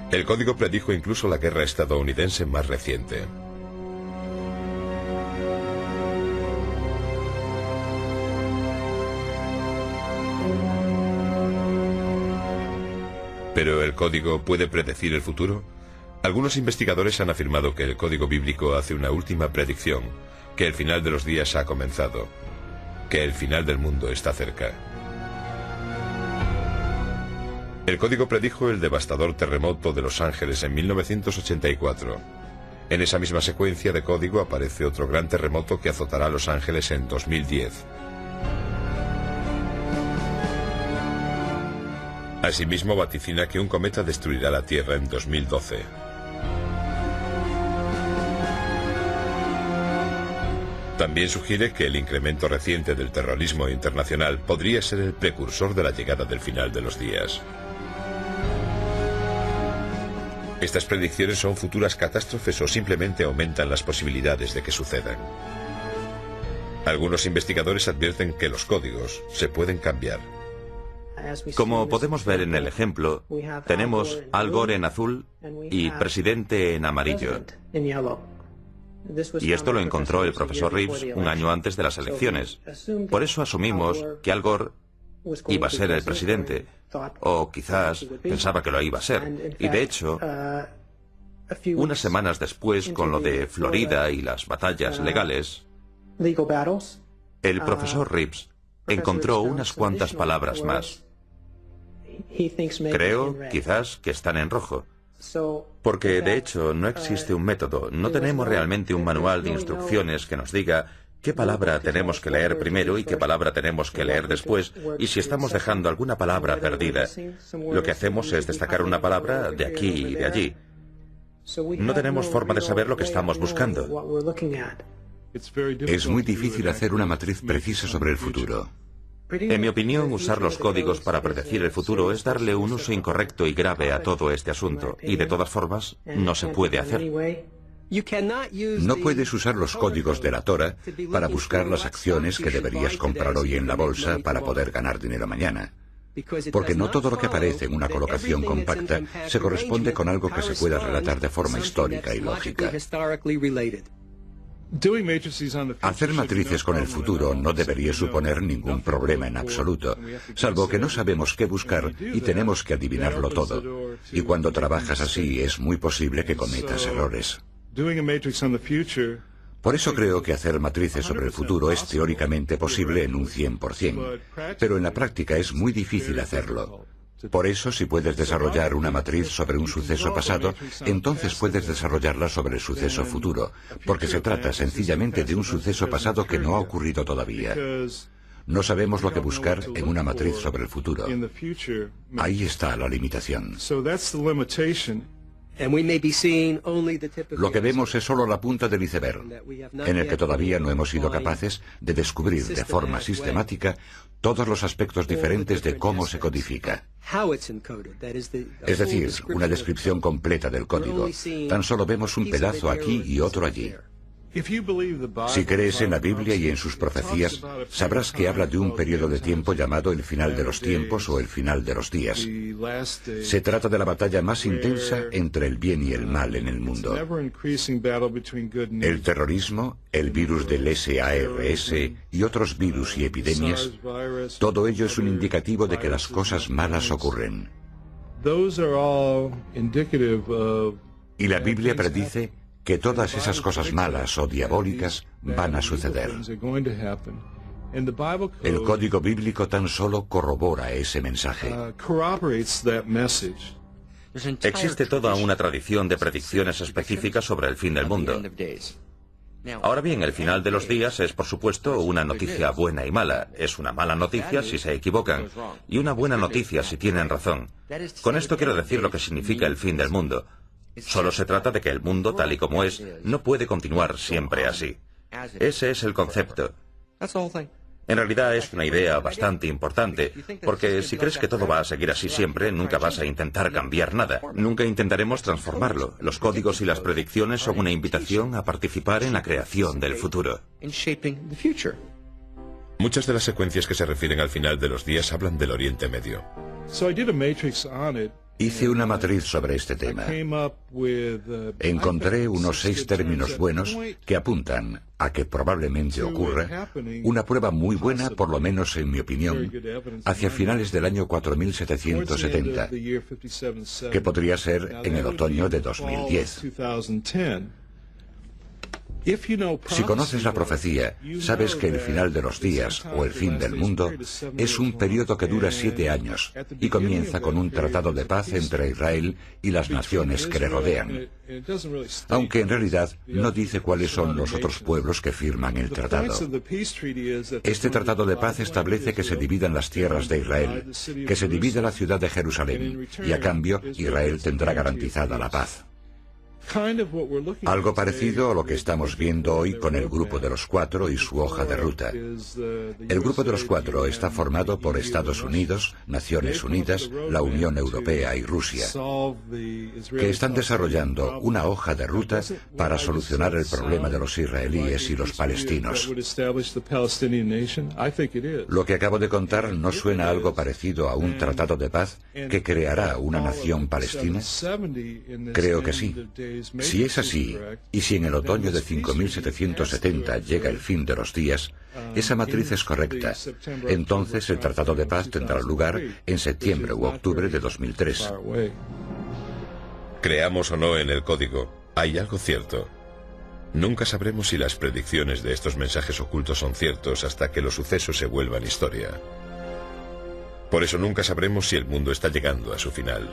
[SPEAKER 1] El código predijo incluso la guerra estadounidense más reciente. ¿Pero el código puede predecir el futuro? Algunos investigadores han afirmado que el código bíblico hace una última predicción, que el final de los días ha comenzado, que el final del mundo está cerca. El código predijo el devastador terremoto de Los Ángeles en 1984. En esa misma secuencia de código aparece otro gran terremoto que azotará a Los Ángeles en 2010. Asimismo vaticina que un cometa destruirá la Tierra en 2012. También sugiere que el incremento reciente del terrorismo internacional podría ser el precursor de la llegada del final de los días. ¿Estas predicciones son futuras catástrofes o simplemente aumentan las posibilidades de que sucedan? Algunos investigadores advierten que los códigos se pueden cambiar.
[SPEAKER 2] Como podemos ver en el ejemplo, tenemos Al Gore en azul y presidente en amarillo. Y esto lo encontró el profesor Reeves un año antes de las elecciones. Por eso asumimos que Al Gore iba a ser el presidente, o quizás pensaba que lo iba a ser. Y de hecho, unas semanas después, con lo de Florida y las batallas legales, el profesor Reeves encontró unas cuantas palabras más. Creo, quizás, que están en rojo. Porque, de hecho, no existe un método, no tenemos realmente un manual de instrucciones que nos diga qué palabra tenemos que leer primero y qué palabra tenemos que leer después, y si estamos dejando alguna palabra perdida. Lo que hacemos es destacar una palabra de aquí y de allí. No tenemos forma de saber lo que estamos buscando.
[SPEAKER 3] Es muy difícil hacer una matriz precisa sobre el futuro.
[SPEAKER 2] En mi opinión, usar los códigos para predecir el futuro es darle un uso incorrecto y grave a todo este asunto, y de todas formas, no se puede hacer.
[SPEAKER 3] No puedes usar los códigos de la Torah para buscar las acciones que deberías comprar hoy en la bolsa para poder ganar dinero mañana. Porque no todo lo que aparece en una colocación compacta se corresponde con algo que se pueda relatar de forma histórica y lógica. Hacer matrices con el futuro no debería suponer ningún problema en absoluto, salvo que no sabemos qué buscar y tenemos que adivinarlo todo. Y cuando trabajas así es muy posible que cometas errores. Por eso creo que hacer matrices sobre el futuro es teóricamente posible en un 100%, pero en la práctica es muy difícil hacerlo. Por eso, si puedes desarrollar una matriz sobre un suceso pasado, entonces puedes desarrollarla sobre el suceso futuro, porque se trata sencillamente de un suceso pasado que no ha ocurrido todavía. No sabemos lo que buscar en una matriz sobre el futuro. Ahí está la limitación. Lo que vemos es solo la punta del iceberg, en el que todavía no hemos sido capaces de descubrir de forma sistemática todos los aspectos diferentes de cómo se codifica. Es decir, una descripción completa del código. Tan solo vemos un pedazo aquí y otro allí. Si crees en la Biblia y en sus profecías, sabrás que habla de un periodo de tiempo llamado el final de los tiempos o el final de los días. Se trata de la batalla más intensa entre el bien y el mal en el mundo. El terrorismo, el virus del SARS y otros virus y epidemias, todo ello es un indicativo de que las cosas malas ocurren. Y la Biblia predice que todas esas cosas malas o diabólicas van a suceder. El código bíblico tan solo corrobora ese mensaje.
[SPEAKER 2] Existe toda una tradición de predicciones específicas sobre el fin del mundo. Ahora bien, el final de los días es, por supuesto, una noticia buena y mala. Es una mala noticia si se equivocan y una buena noticia si tienen razón. Con esto quiero decir lo que significa el fin del mundo. Solo se trata de que el mundo, tal y como es, no puede continuar siempre así. Ese es el concepto. En realidad es una idea bastante importante, porque si crees que todo va a seguir así siempre, nunca vas a intentar cambiar nada. Nunca intentaremos transformarlo. Los códigos y las predicciones son una invitación a participar en la creación del futuro.
[SPEAKER 1] Muchas de las secuencias que se refieren al final de los días hablan del Oriente Medio.
[SPEAKER 3] Hice una matriz sobre este tema. Encontré unos 6 términos buenos que apuntan a que probablemente ocurra una prueba muy buena, por lo menos en mi opinión, hacia finales del año 4770, que podría ser en el otoño de 2010. Si conoces la profecía, sabes que el final de los días, o el fin del mundo, es un periodo que dura 7 años y comienza con un tratado de paz entre Israel y las naciones que le rodean, aunque en realidad no dice cuáles son los otros pueblos que firman el tratado. Este tratado de paz establece que se dividan las tierras de Israel, que se divida la ciudad de Jerusalén, y a cambio Israel tendrá garantizada la paz. Algo parecido a lo que estamos viendo hoy con el Grupo de los Cuatro y su hoja de ruta. El Grupo de los Cuatro está formado por Estados Unidos, Naciones Unidas, la Unión Europea y Rusia, que están desarrollando una hoja de ruta para solucionar el problema de los israelíes y los palestinos. Lo que acabo de contar no suena algo parecido a un tratado de paz que creará una nación palestina. Creo que sí. Si es así, y si en el otoño de 5770 llega el fin de los días, esa matriz es correcta. Entonces el Tratado de Paz tendrá lugar en septiembre u octubre de 2003.
[SPEAKER 1] Creamos o no en el código, hay algo cierto. Nunca sabremos si las predicciones de estos mensajes ocultos son ciertos hasta que los sucesos se vuelvan historia. Por eso nunca sabremos si el mundo está llegando a su final.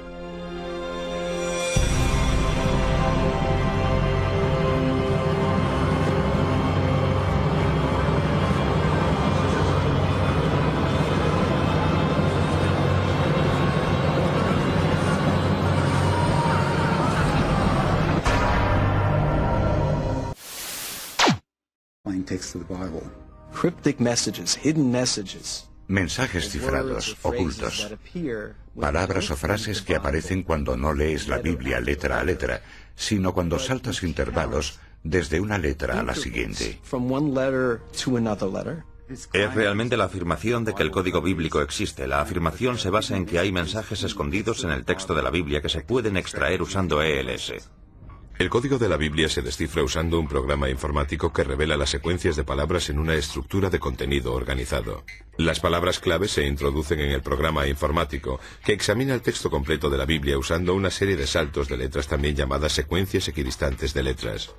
[SPEAKER 3] Mensajes cifrados, ocultos. Palabras o frases que aparecen cuando no lees la Biblia letra a letra, sino cuando saltas intervalos desde una letra a la siguiente.
[SPEAKER 2] Es realmente la afirmación de que el código bíblico existe. La afirmación se basa en que hay mensajes escondidos en el texto de la Biblia que se pueden extraer usando ELS.
[SPEAKER 1] El código de la Biblia se descifra usando un programa informático que revela las secuencias de palabras en una estructura de contenido organizado. Las palabras clave se introducen en el programa informático, que examina el texto completo de la Biblia usando una serie de saltos de letras también llamadas secuencias equidistantes de letras.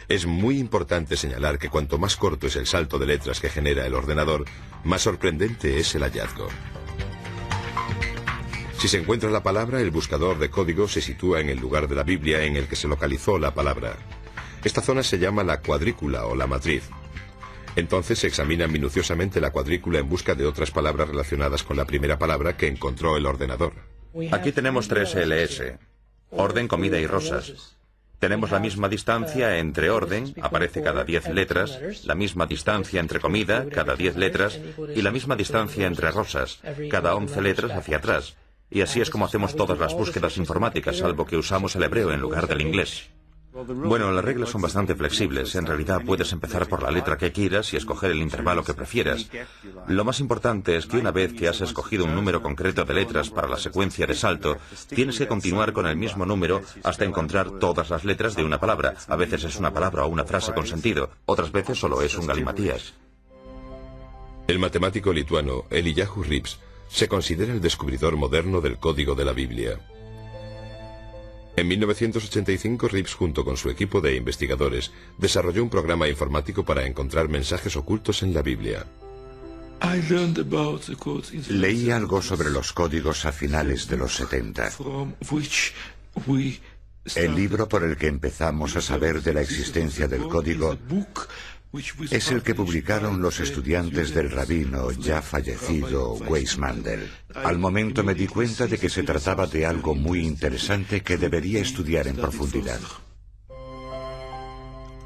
[SPEAKER 1] Es muy importante señalar que cuanto más corto es el salto de letras que genera el ordenador, más sorprendente es el hallazgo. Si se encuentra la palabra, el buscador de código se sitúa en el lugar de la Biblia en el que se localizó la palabra. Esta zona se llama la cuadrícula o la matriz. Entonces se examina minuciosamente la cuadrícula en busca de otras palabras relacionadas con la primera palabra que encontró el ordenador.
[SPEAKER 2] Aquí tenemos 3 LS. Orden, comida y rosas. Tenemos la misma distancia entre orden, aparece cada 10 letras, la misma distancia entre comida, cada 10 letras, y la misma distancia entre rosas, cada 11 letras hacia atrás. Y así es como hacemos todas las búsquedas informáticas, salvo que usamos el hebreo en lugar del inglés. Bueno, las reglas son bastante flexibles. En realidad puedes empezar por la letra que quieras y escoger el intervalo que prefieras. Lo más importante es que una vez que has escogido un número concreto de letras para la secuencia de salto, tienes que continuar con el mismo número hasta encontrar todas las letras de una palabra. A veces es una palabra o una frase con sentido, otras veces solo es un galimatías.
[SPEAKER 1] El matemático lituano Eliyahu Rips se considera el descubridor moderno del código de la Biblia. En 1985, Rips, junto con su equipo de investigadores, desarrolló un programa informático para encontrar mensajes ocultos en la Biblia.
[SPEAKER 3] Leí algo sobre los códigos a finales de los 70. El libro por el que empezamos a saber de la existencia del código es el que publicaron los estudiantes del rabino ya fallecido Weizmann. Al momento me di cuenta de que se trataba de algo muy interesante que debería estudiar en profundidad.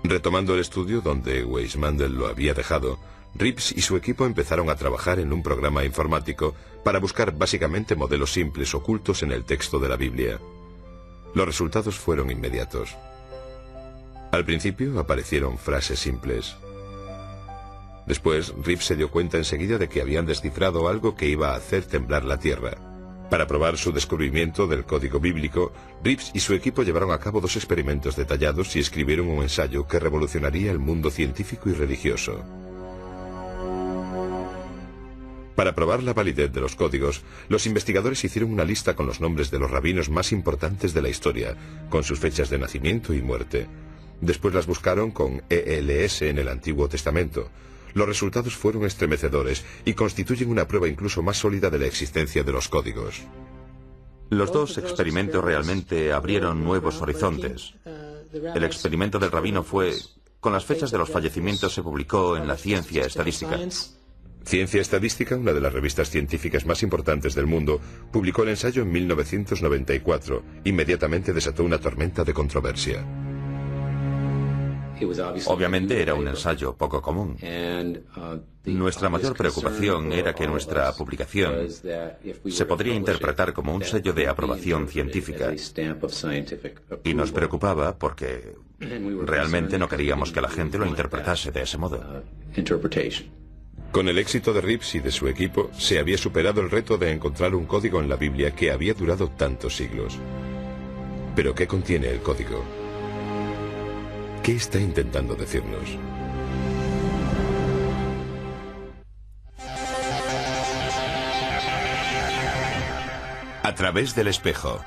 [SPEAKER 1] Retomando el estudio donde Weizmann lo había dejado, Rips y su equipo empezaron a trabajar en un programa informático para buscar básicamente modelos simples ocultos en el texto de la Biblia. Los resultados fueron inmediatos. Al principio aparecieron frases simples. Después, Rips se dio cuenta enseguida de que habían descifrado algo que iba a hacer temblar la tierra. Para probar su descubrimiento del código bíblico, Rips y su equipo llevaron a cabo 2 experimentos detallados y escribieron un ensayo que revolucionaría el mundo científico y religioso. Para probar la validez de los códigos, los investigadores hicieron una lista con los nombres de los rabinos más importantes de la historia, con sus fechas de nacimiento y muerte. Después las buscaron con ELS en el Antiguo Testamento. Los resultados fueron estremecedores y constituyen una prueba incluso más sólida de la existencia de los códigos.
[SPEAKER 2] Los 2 experimentos realmente abrieron nuevos horizontes. El experimento del rabino fue... Con las fechas de los fallecimientos se publicó en la Ciencia Estadística.
[SPEAKER 1] Ciencia Estadística, una de las revistas científicas más importantes del mundo, publicó el ensayo en 1994. Inmediatamente desató una tormenta de controversia.
[SPEAKER 2] Obviamente era un ensayo poco común. Nuestra mayor preocupación era que nuestra publicación se podría interpretar como un sello de aprobación científica. Y nos preocupaba porque realmente no queríamos que la gente lo interpretase de ese modo.
[SPEAKER 1] Con el éxito de Rips y de su equipo, se había superado el reto de encontrar un código en la Biblia que había durado tantos siglos. ¿Pero qué contiene el código? ¿Qué está intentando decirnos?
[SPEAKER 4] A través del espejo.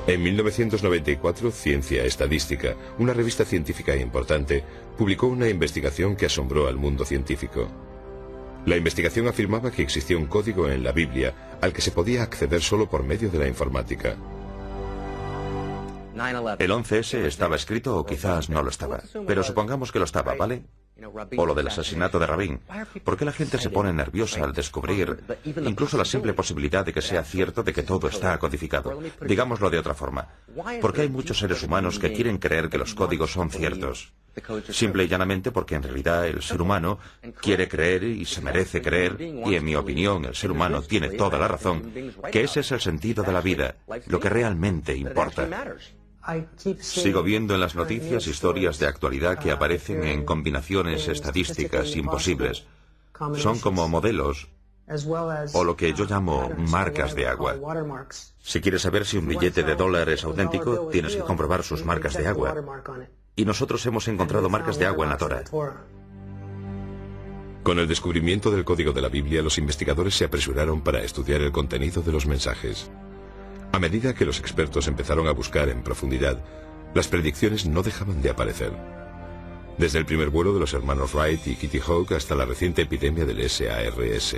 [SPEAKER 1] En 1994, Ciencia Estadística, una revista científica importante, publicó una investigación que asombró al mundo científico. La investigación afirmaba que existía un código en la Biblia al que se podía acceder solo por medio de la informática.
[SPEAKER 2] El 11S estaba escrito o quizás no lo estaba. Pero supongamos que lo estaba, ¿vale? O lo del asesinato de Rabin. ¿Por qué la gente se pone nerviosa al descubrir incluso la simple posibilidad de que sea cierto de que todo está codificado? Digámoslo de otra forma. ¿Por qué hay muchos seres humanos que quieren creer que los códigos son ciertos? Simple y llanamente porque en realidad el ser humano quiere creer y se merece creer, y en mi opinión el ser humano tiene toda la razón, que ese es el sentido de la vida, lo que realmente importa. Sigo viendo en las noticias historias de actualidad que aparecen en combinaciones estadísticas imposibles. Son como modelos o lo que yo llamo marcas de agua. Si quieres saber si un billete de dólar es auténtico, tienes que comprobar sus marcas de agua. Y nosotros hemos encontrado marcas de agua en la Torá.
[SPEAKER 1] Con el descubrimiento del código de la Biblia, los investigadores se apresuraron para estudiar el contenido de los mensajes. A medida que los expertos empezaron a buscar en profundidad, las predicciones no dejaban de aparecer. Desde el primer vuelo de los hermanos Wright y Kitty Hawk hasta la reciente epidemia del SARS.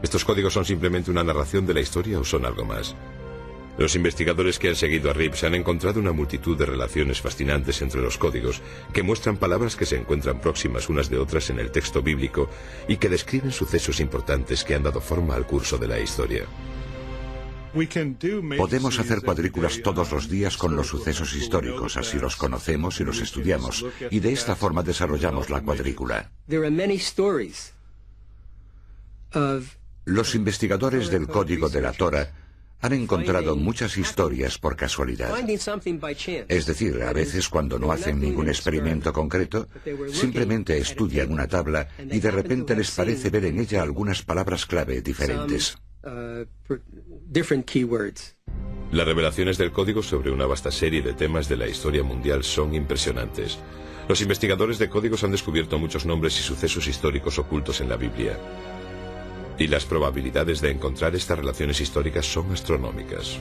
[SPEAKER 1] ¿Estos códigos son simplemente una narración de la historia o son algo más? Los investigadores que han seguido a Rips han encontrado una multitud de relaciones fascinantes entre los códigos que muestran palabras que se encuentran próximas unas de otras en el texto bíblico y que describen sucesos importantes que han dado forma al curso de la historia.
[SPEAKER 3] Podemos hacer cuadrículas todos los días con los sucesos históricos, así los conocemos y los estudiamos, y de esta forma desarrollamos la cuadrícula. Los investigadores del código de la Torá han encontrado muchas historias por casualidad. Es decir, a veces cuando no hacen ningún experimento concreto, simplemente estudian una tabla y de repente les parece ver en ella algunas palabras clave diferentes.
[SPEAKER 1] Las revelaciones del código sobre una vasta serie de temas de la historia mundial son impresionantes. Los investigadores de códigos han descubierto muchos nombres y sucesos históricos ocultos en la Biblia. Y las probabilidades de encontrar estas relaciones históricas son astronómicas.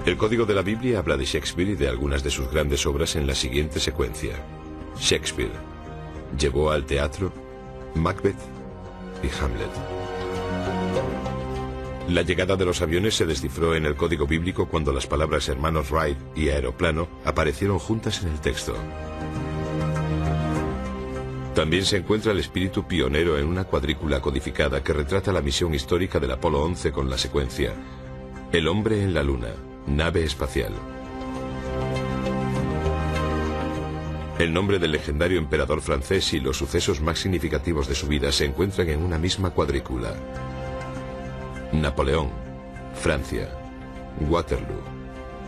[SPEAKER 1] El código de la Biblia habla de Shakespeare y de algunas de sus grandes obras en la siguiente secuencia. Shakespeare llevó al teatro Macbeth y Hamlet. La llegada de los aviones se descifró en el código bíblico cuando las palabras hermanos Wright y aeroplano aparecieron juntas en el texto. También se encuentra el espíritu pionero en una cuadrícula codificada que retrata la misión histórica del Apolo 11 con la secuencia: el hombre en la luna, nave espacial. El nombre del legendario emperador francés y los sucesos más significativos de su vida se encuentran en una misma cuadrícula: Napoleón, Francia, Waterloo,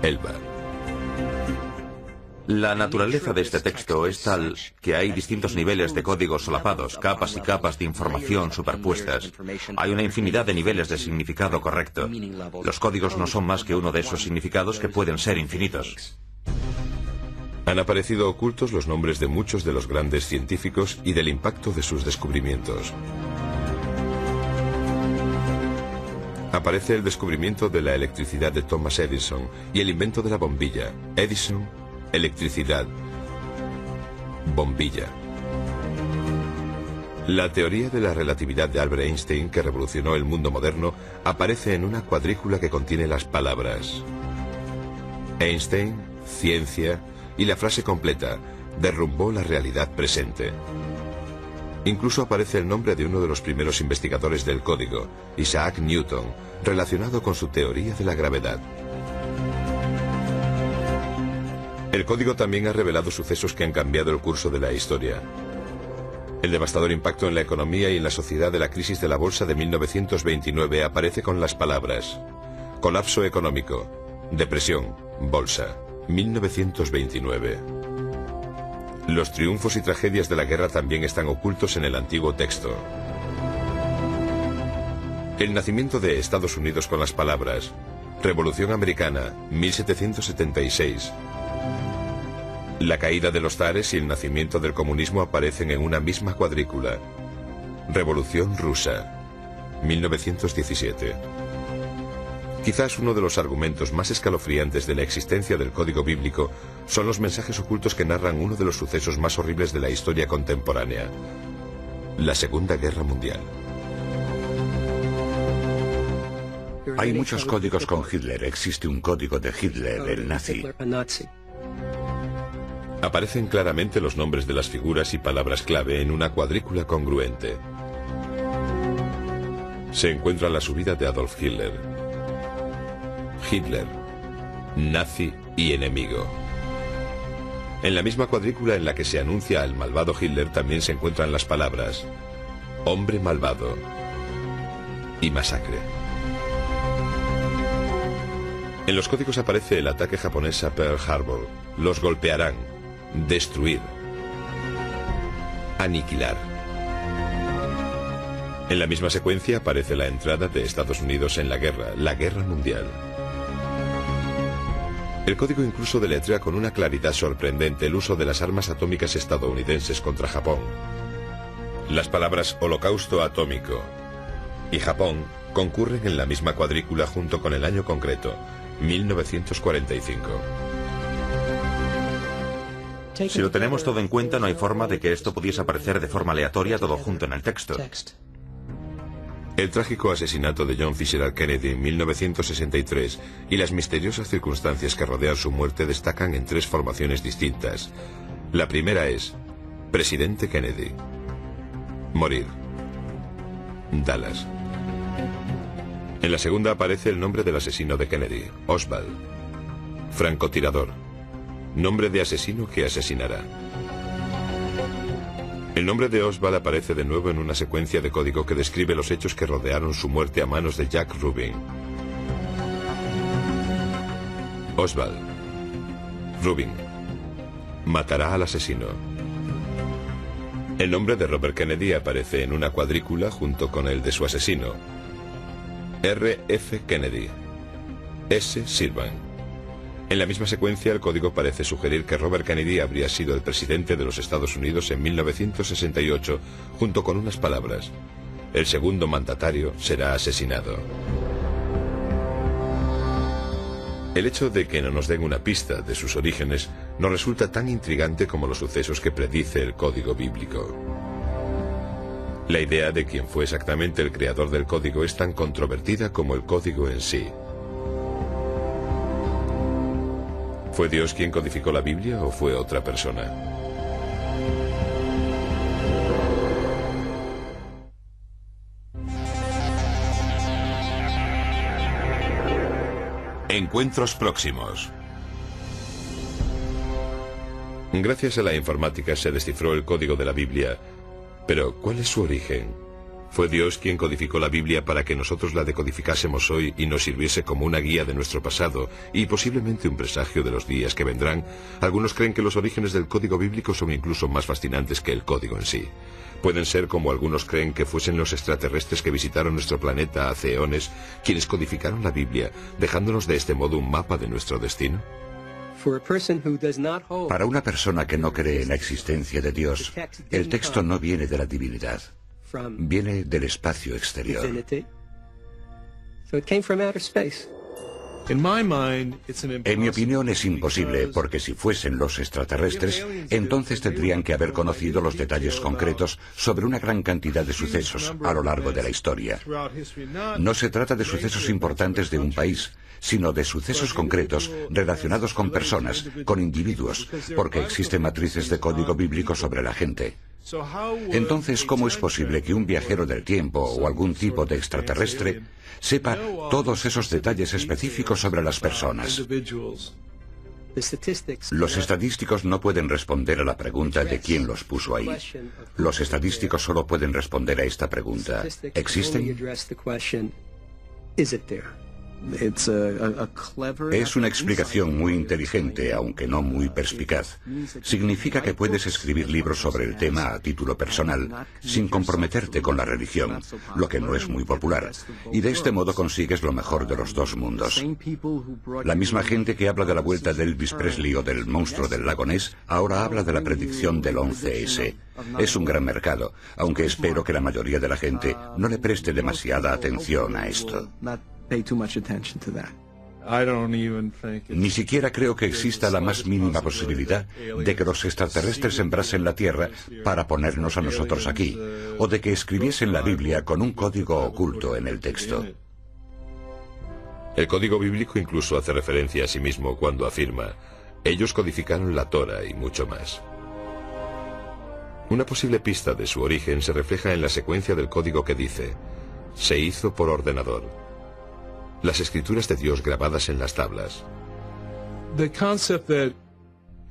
[SPEAKER 1] Elba.
[SPEAKER 2] La naturaleza de este texto es tal que hay distintos niveles de códigos solapados, capas y capas de información superpuestas. Hay una infinidad de niveles de significado correcto. Los códigos no son más que uno de esos significados que pueden ser infinitos.
[SPEAKER 1] Han aparecido ocultos los nombres de muchos de los grandes científicos y del impacto de sus descubrimientos. Aparece el descubrimiento de la electricidad de Thomas Edison y el invento de la bombilla. Edison, electricidad, bombilla. La teoría de la relatividad de Albert Einstein, que revolucionó el mundo moderno, aparece en una cuadrícula que contiene las palabras Einstein, ciencia, y la frase completa: derrumbó la realidad presente. Incluso aparece el nombre de uno de los primeros investigadores del código, Isaac Newton, relacionado con su teoría de la gravedad. El código también ha revelado sucesos que han cambiado el curso de la historia. El devastador impacto en la economía y en la sociedad de la crisis de la bolsa de 1929 aparece con las palabras: colapso económico, depresión, bolsa, 1929. Los triunfos y tragedias de la guerra también están ocultos en el antiguo texto. El nacimiento de Estados Unidos con las palabras Revolución Americana, 1776. La caída de los zares y el nacimiento del comunismo aparecen en una misma cuadrícula. Revolución Rusa, 1917. Quizás uno de los argumentos más escalofriantes de la existencia del código bíblico son los mensajes ocultos que narran uno de los sucesos más horribles de la historia contemporánea: la Segunda Guerra Mundial.
[SPEAKER 3] Hay muchos códigos con Hitler. Existe un código de Hitler, el nazi.
[SPEAKER 1] Aparecen claramente los nombres de las figuras y palabras clave en una cuadrícula congruente. Se encuentra la subida de Adolf Hitler. Hitler, nazi y enemigo. En la misma cuadrícula en la que se anuncia al malvado Hitler también se encuentran las palabras hombre malvado y masacre. En los códigos aparece el ataque japonés a Pearl Harbor. Los golpearán, destruir, aniquilar. En la misma secuencia aparece la entrada de Estados Unidos en la Guerra Mundial. El código incluso deletrea con una claridad sorprendente el uso de las armas atómicas estadounidenses contra Japón. Las palabras holocausto atómico y Japón concurren en la misma cuadrícula junto con el año concreto, 1945.
[SPEAKER 2] Si lo tenemos todo en cuenta, no hay forma de que esto pudiese aparecer de forma aleatoria todo junto en el texto.
[SPEAKER 1] El trágico asesinato de John Fitzgerald Kennedy en 1963 y las misteriosas circunstancias que rodean su muerte destacan en tres formaciones distintas. La primera es Presidente Kennedy. Morir. Dallas. En la segunda aparece el nombre del asesino de Kennedy, Oswald. Francotirador. Nombre de asesino que asesinará. El nombre de Oswald aparece de nuevo en una secuencia de código que describe los hechos que rodearon su muerte a manos de Jack Rubin. Oswald. Rubin. Matará al asesino. El nombre de Robert Kennedy aparece en una cuadrícula junto con el de su asesino. R.F. Kennedy. S. Sirvan. En la misma secuencia, el código parece sugerir que Robert Kennedy habría sido el presidente de los Estados Unidos en 1968, junto con unas palabras: el segundo mandatario será asesinado. El hecho de que no nos den una pista de sus orígenes nos resulta tan intrigante como los sucesos que predice el código bíblico. La idea de quién fue exactamente el creador del código es tan controvertida como el código en sí. ¿Fue Dios quien codificó la Biblia o fue otra persona?
[SPEAKER 4] Encuentros próximos.
[SPEAKER 1] Gracias a la informática se descifró el código de la Biblia, pero ¿cuál es su origen? ¿Fue Dios quien codificó la Biblia para que nosotros la decodificásemos hoy y nos sirviese como una guía de nuestro pasado y posiblemente un presagio de los días que vendrán? Algunos creen que los orígenes del código bíblico son incluso más fascinantes que el código en sí. Pueden ser, como algunos creen, que fuesen los extraterrestres que visitaron nuestro planeta hace eones quienes codificaron la Biblia, dejándonos de este modo un mapa de nuestro destino.
[SPEAKER 3] Para una persona que no cree en la existencia de Dios, el texto no viene de la divinidad. Viene del espacio exterior. En mi opinión es imposible, porque si fuesen los extraterrestres, entonces tendrían que haber conocido los detalles concretos sobre una gran cantidad de sucesos a lo largo de la historia. No se trata de sucesos importantes de un país, sino de sucesos concretos relacionados con personas, con individuos, porque existen matrices de código bíblico sobre la gente. Entonces, ¿cómo es posible que un viajero del tiempo o algún tipo de extraterrestre sepa todos esos detalles específicos sobre las personas? Los estadísticos no pueden responder a la pregunta de quién los puso ahí. Los estadísticos solo pueden responder a esta pregunta: ¿existen? Es una explicación muy inteligente, aunque no muy perspicaz. Significa que puedes escribir libros sobre el tema a título personal, sin comprometerte con la religión, lo que no es muy popular, y de este modo consigues lo mejor de los dos mundos. La misma gente que habla de la vuelta de Elvis Presley o del monstruo del lago Ness, ahora habla de la predicción del 11S. Es un gran mercado, aunque espero que la mayoría de la gente no le preste demasiada atención a esto. Ni siquiera creo que exista la más mínima posibilidad de que los extraterrestres sembrasen la Tierra para ponernos a nosotros aquí, o de que escribiesen la Biblia con un código oculto en el texto.
[SPEAKER 1] El código bíblico incluso hace referencia a sí mismo cuando afirma: ellos codificaron la Torah y mucho más. Una posible pista de su origen se refleja en la secuencia del código que dice: se hizo por ordenador. Las escrituras de Dios grabadas en las tablas.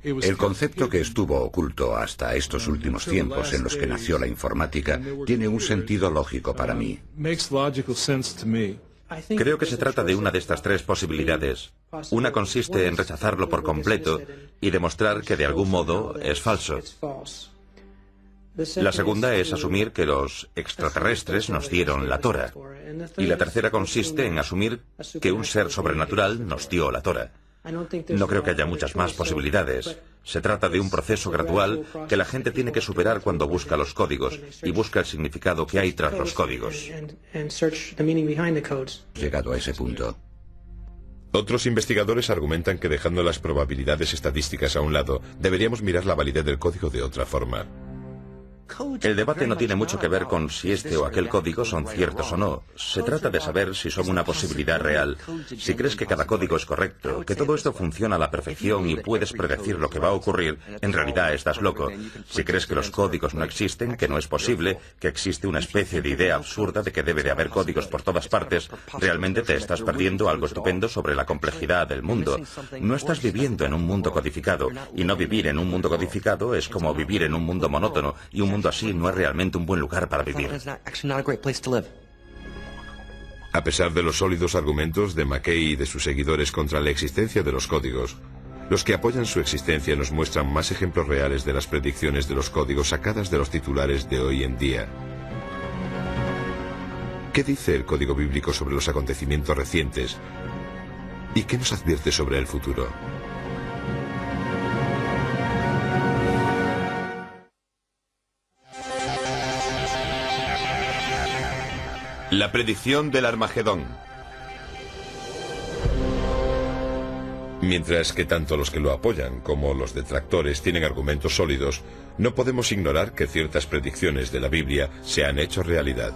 [SPEAKER 3] El concepto que estuvo oculto hasta estos últimos tiempos en los que nació la informática tiene un sentido lógico para mí.
[SPEAKER 2] Creo que se trata de una de estas tres posibilidades. Una consiste en rechazarlo por completo y demostrar que de algún modo es falso. La segunda es asumir que los extraterrestres nos dieron la Torah. Y la tercera consiste en asumir que un ser sobrenatural nos dio la Torah. No creo que haya muchas más posibilidades. Se trata de un proceso gradual que la gente tiene que superar cuando busca los códigos y busca el significado que hay tras los códigos.
[SPEAKER 3] Llegado a ese punto.
[SPEAKER 1] Otros investigadores argumentan que, dejando las probabilidades estadísticas a un lado, deberíamos mirar la validez del código de otra forma.
[SPEAKER 2] El debate no tiene mucho que ver con si este o aquel código son ciertos o no. Se trata de saber si son una posibilidad real, si crees que cada código es correcto, que todo esto funciona a la perfección y puedes predecir lo que va a ocurrir. En realidad estás loco. Si crees que los códigos no existen, que no es posible, que existe una especie de idea absurda de que debe de haber códigos por todas partes, realmente te estás perdiendo algo estupendo sobre la complejidad del mundo. No estás viviendo en un mundo codificado, y no vivir en un mundo codificado es como vivir en un mundo monótono, y un mundo así no es realmente un buen lugar para vivir.
[SPEAKER 1] A pesar de los sólidos argumentos de McKay y de sus seguidores contra la existencia de los códigos, los que apoyan su existencia nos muestran más ejemplos reales de las predicciones de los códigos sacadas de los titulares de hoy en día. ¿Qué dice el código bíblico sobre los acontecimientos recientes? ¿Y qué nos advierte sobre el futuro? La predicción del Armagedón. Mientras que tanto los que lo apoyan como los detractores tienen argumentos sólidos, no podemos ignorar que ciertas predicciones de la Biblia se han hecho realidad.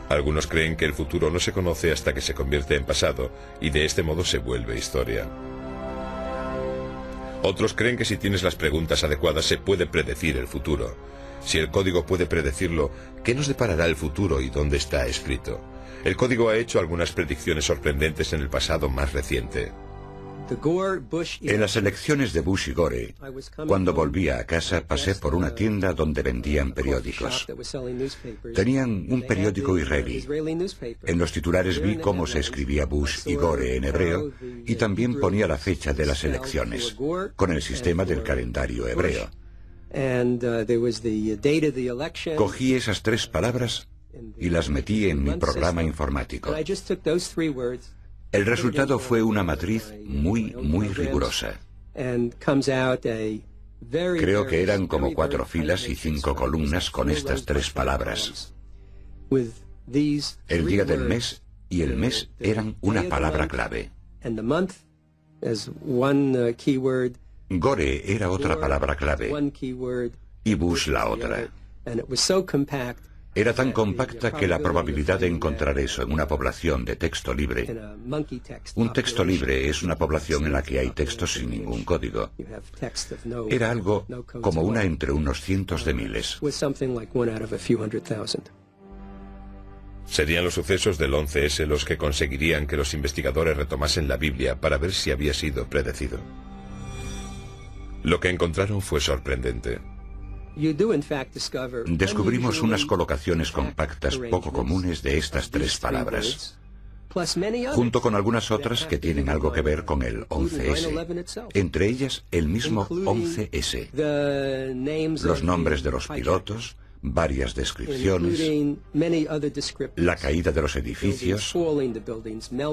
[SPEAKER 1] Algunos creen que el futuro no se conoce hasta que se convierte en pasado, y de este modo se vuelve historia. Otros creen que si tienes las preguntas adecuadas se puede predecir el futuro. Si el código puede predecirlo, ¿qué nos deparará el futuro y dónde está escrito? El código ha hecho algunas predicciones sorprendentes en el pasado más reciente.
[SPEAKER 3] En las elecciones de Bush y Gore, cuando volvía a casa, pasé por una tienda donde vendían periódicos. Tenían un periódico israelí. En los titulares vi cómo se escribía Bush y Gore en hebreo y también ponía la fecha de las elecciones, con el sistema del calendario hebreo. Cogí esas tres palabras y las metí en mi programa informático. El resultado fue una matriz muy rigurosa. Creo que eran como 4 filas y 5 columnas con estas tres palabras. El día del mes y el mes eran una palabra clave. Gore era otra palabra clave y Bush la otra. Era tan compacta que la probabilidad de encontrar eso en una población de texto libre. Un texto libre es una población en la que hay textos sin ningún código. Era algo como una entre unos cientos de miles.
[SPEAKER 1] Serían los sucesos del 11S los que conseguirían que los investigadores retomasen la Biblia para ver si había sido predecido. Lo que encontraron fue sorprendente.
[SPEAKER 3] Descubrimos unas colocaciones compactas poco comunes de estas tres palabras, junto con algunas otras que tienen algo que ver con el 11S, entre ellas el mismo 11S, los nombres de los pilotos, varias descripciones, la caída de los edificios,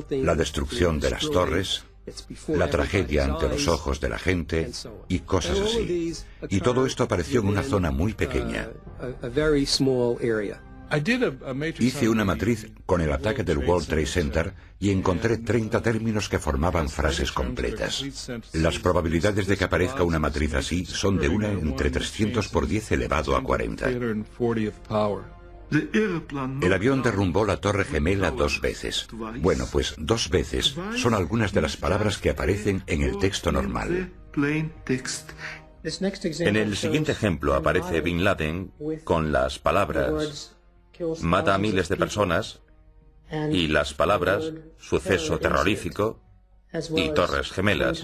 [SPEAKER 3] la destrucción de las torres, la tragedia ante los ojos de la gente y cosas así. Y todo esto apareció en una zona muy pequeña. Hice una matriz con el ataque del World Trade Center y encontré 30 términos que formaban frases completas. Las probabilidades de que aparezca una matriz así son de 1 entre 300 por 10 elevado a 40. El avión derrumbó la Torre Gemela 2 veces. Bueno, pues 2 veces son algunas de las palabras que aparecen en el texto normal.
[SPEAKER 2] En el siguiente ejemplo aparece Bin Laden con las palabras mata a miles de personas y las palabras suceso terrorífico y Torres Gemelas.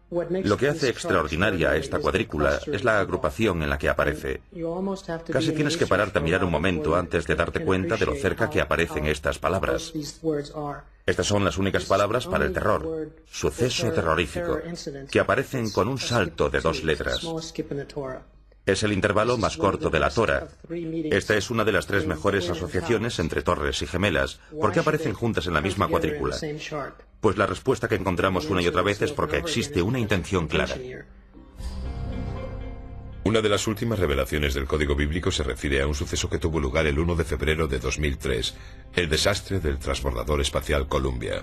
[SPEAKER 2] Lo que hace extraordinaria a esta cuadrícula es la agrupación en la que aparece. Casi tienes que pararte a mirar un momento antes de darte cuenta de lo cerca que aparecen estas palabras. Estas son las únicas palabras para el terror, suceso terrorífico, que aparecen con un salto de 2 letras. Es el intervalo más corto de la Torah. Esta es una de las 3 mejores asociaciones entre torres y gemelas. ¿Por qué aparecen juntas en la misma cuadrícula? Pues la respuesta que encontramos una y otra vez es porque existe una intención clara.
[SPEAKER 1] Una de las últimas revelaciones del Código Bíblico se refiere a un suceso que tuvo lugar el 1 de febrero de 2003, el desastre del transbordador espacial Columbia.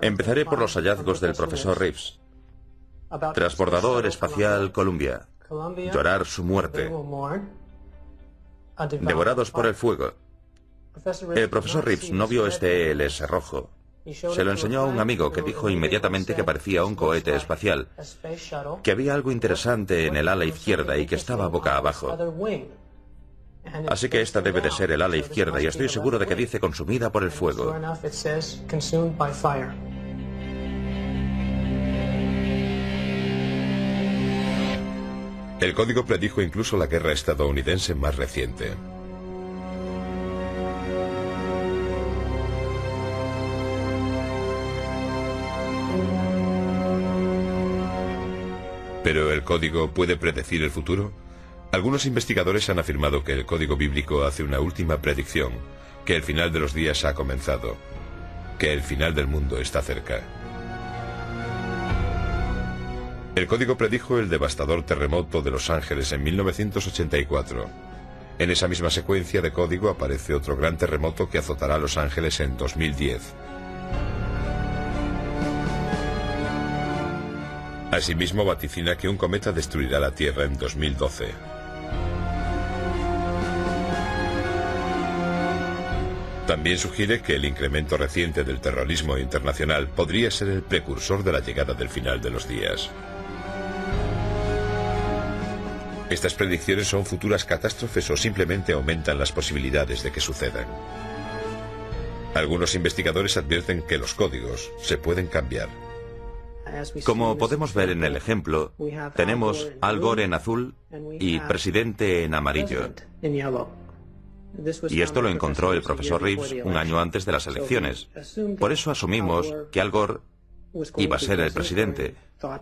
[SPEAKER 2] Empezaré por los hallazgos del profesor Reeves. Transbordador espacial Columbia. Llorar su muerte. Devorados por el fuego. El profesor Reeves no vio este ELS rojo. Se lo enseñó a un amigo que dijo inmediatamente que parecía un cohete espacial, que había algo interesante en el ala izquierda y que estaba boca abajo. Así que esta debe de ser el ala izquierda y estoy seguro de que dice consumida por el fuego.
[SPEAKER 1] El código predijo incluso la guerra estadounidense más reciente. ¿Pero el código puede predecir el futuro? Algunos investigadores han afirmado que el código bíblico hace una última predicción, que el final de los días ha comenzado, que el final del mundo está cerca. El código predijo el devastador terremoto de Los Ángeles en 1984. En esa misma secuencia de código aparece otro gran terremoto que azotará a Los Ángeles en 2010. Asimismo vaticina que un cometa destruirá la Tierra en 2012. También sugiere que el incremento reciente del terrorismo internacional podría ser el precursor de la llegada del final de los días. ¿Estas predicciones son futuras catástrofes o simplemente aumentan las posibilidades de que sucedan? Algunos investigadores advierten que los códigos se pueden cambiar.
[SPEAKER 2] Como podemos ver en el ejemplo, tenemos Al Gore en azul y presidente en amarillo. Y esto lo encontró el profesor Reeves un año antes de las elecciones. Por eso asumimos que Al Gore iba a ser el presidente,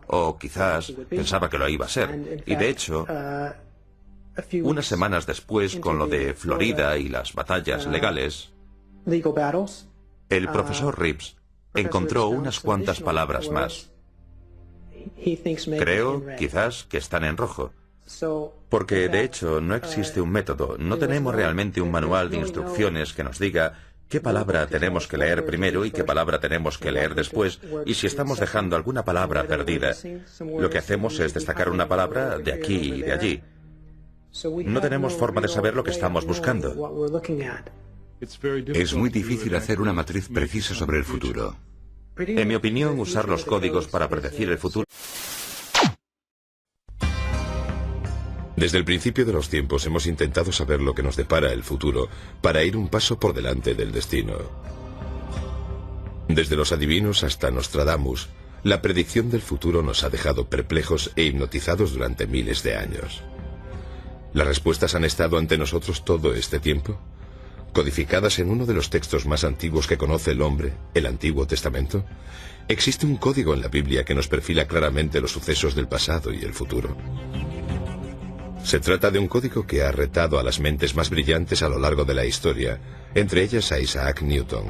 [SPEAKER 2] o quizás pensaba que lo iba a ser. Y de hecho, unas semanas después, con lo de Florida y las batallas legales, el profesor Reeves encontró unas cuantas palabras más. Creo, quizás, que están en rojo. Porque, de hecho, no existe un método, no tenemos realmente un manual de instrucciones que nos diga qué palabra tenemos que leer primero y qué palabra tenemos que leer después, y si estamos dejando alguna palabra perdida, lo que hacemos es destacar una palabra de aquí y de allí. No tenemos forma de saber lo que estamos buscando.
[SPEAKER 3] Es muy difícil hacer una matriz precisa sobre el futuro.
[SPEAKER 2] En mi opinión, usar los códigos para predecir el futuro.
[SPEAKER 1] Desde el principio de los tiempos hemos intentado saber lo que nos depara el futuro para ir un paso por delante del destino. Desde los adivinos hasta Nostradamus, la predicción del futuro nos ha dejado perplejos e hipnotizados durante miles de años. ¿Las respuestas han estado ante nosotros todo este tiempo? Codificadas en uno de los textos más antiguos que conoce el hombre, el Antiguo Testamento, existe un código en la Biblia que nos perfila claramente los sucesos del pasado y el futuro. Se trata de un código que ha retado a las mentes más brillantes a lo largo de la historia, entre ellas a Isaac Newton.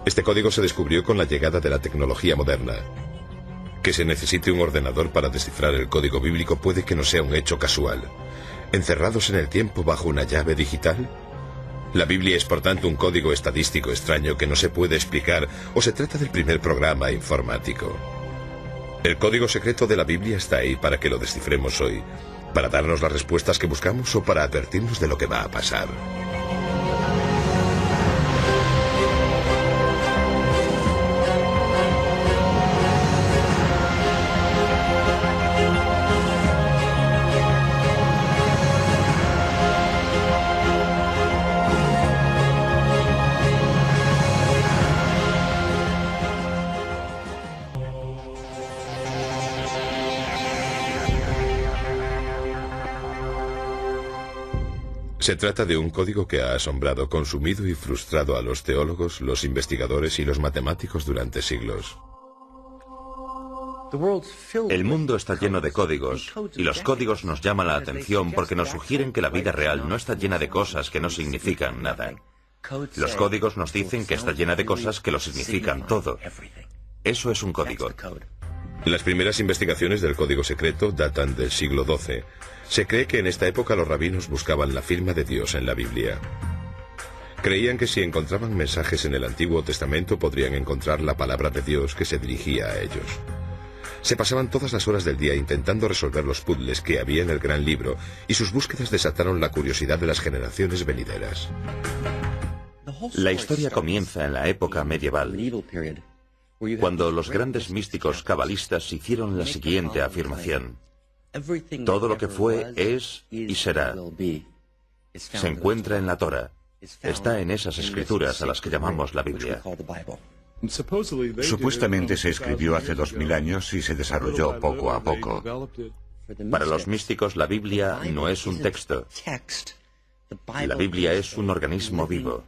[SPEAKER 1] Este código se descubrió con la llegada de la tecnología moderna. Que se necesite un ordenador para descifrar el código bíblico puede que no sea un hecho casual. ¿Encerrados en el tiempo bajo una llave digital? ¿La Biblia es por tanto un código estadístico extraño que no se puede explicar o se trata del primer programa informático? El código secreto de la Biblia está ahí para que lo descifremos hoy, para darnos las respuestas que buscamos o para advertirnos de lo que va a pasar. Se trata de un código que ha asombrado, consumido y frustrado a los teólogos, los investigadores y los matemáticos durante siglos.
[SPEAKER 2] El mundo está lleno de códigos, y los códigos nos llaman la atención porque nos sugieren que la vida real no está llena de cosas que no significan nada. Los códigos nos dicen que está llena de cosas que lo significan todo. Eso es un código.
[SPEAKER 1] Las primeras investigaciones del código secreto datan del siglo XII. Se cree que en esta época los rabinos buscaban la firma de Dios en la Biblia. Creían que si encontraban mensajes en el Antiguo Testamento podrían encontrar la palabra de Dios que se dirigía a ellos. Se pasaban todas las horas del día intentando resolver los puzzles que había en el gran libro, y sus búsquedas desataron la curiosidad de las generaciones venideras.
[SPEAKER 2] La historia comienza en la época medieval, cuando los grandes místicos cabalistas hicieron la siguiente afirmación: todo lo que fue, es y será. Se encuentra en la Torah. Está en esas escrituras a las que llamamos la Biblia.
[SPEAKER 3] Supuestamente se escribió hace 2000 años y se desarrolló poco a poco.
[SPEAKER 2] Para los místicos, la Biblia no es un texto. La Biblia es un organismo vivo.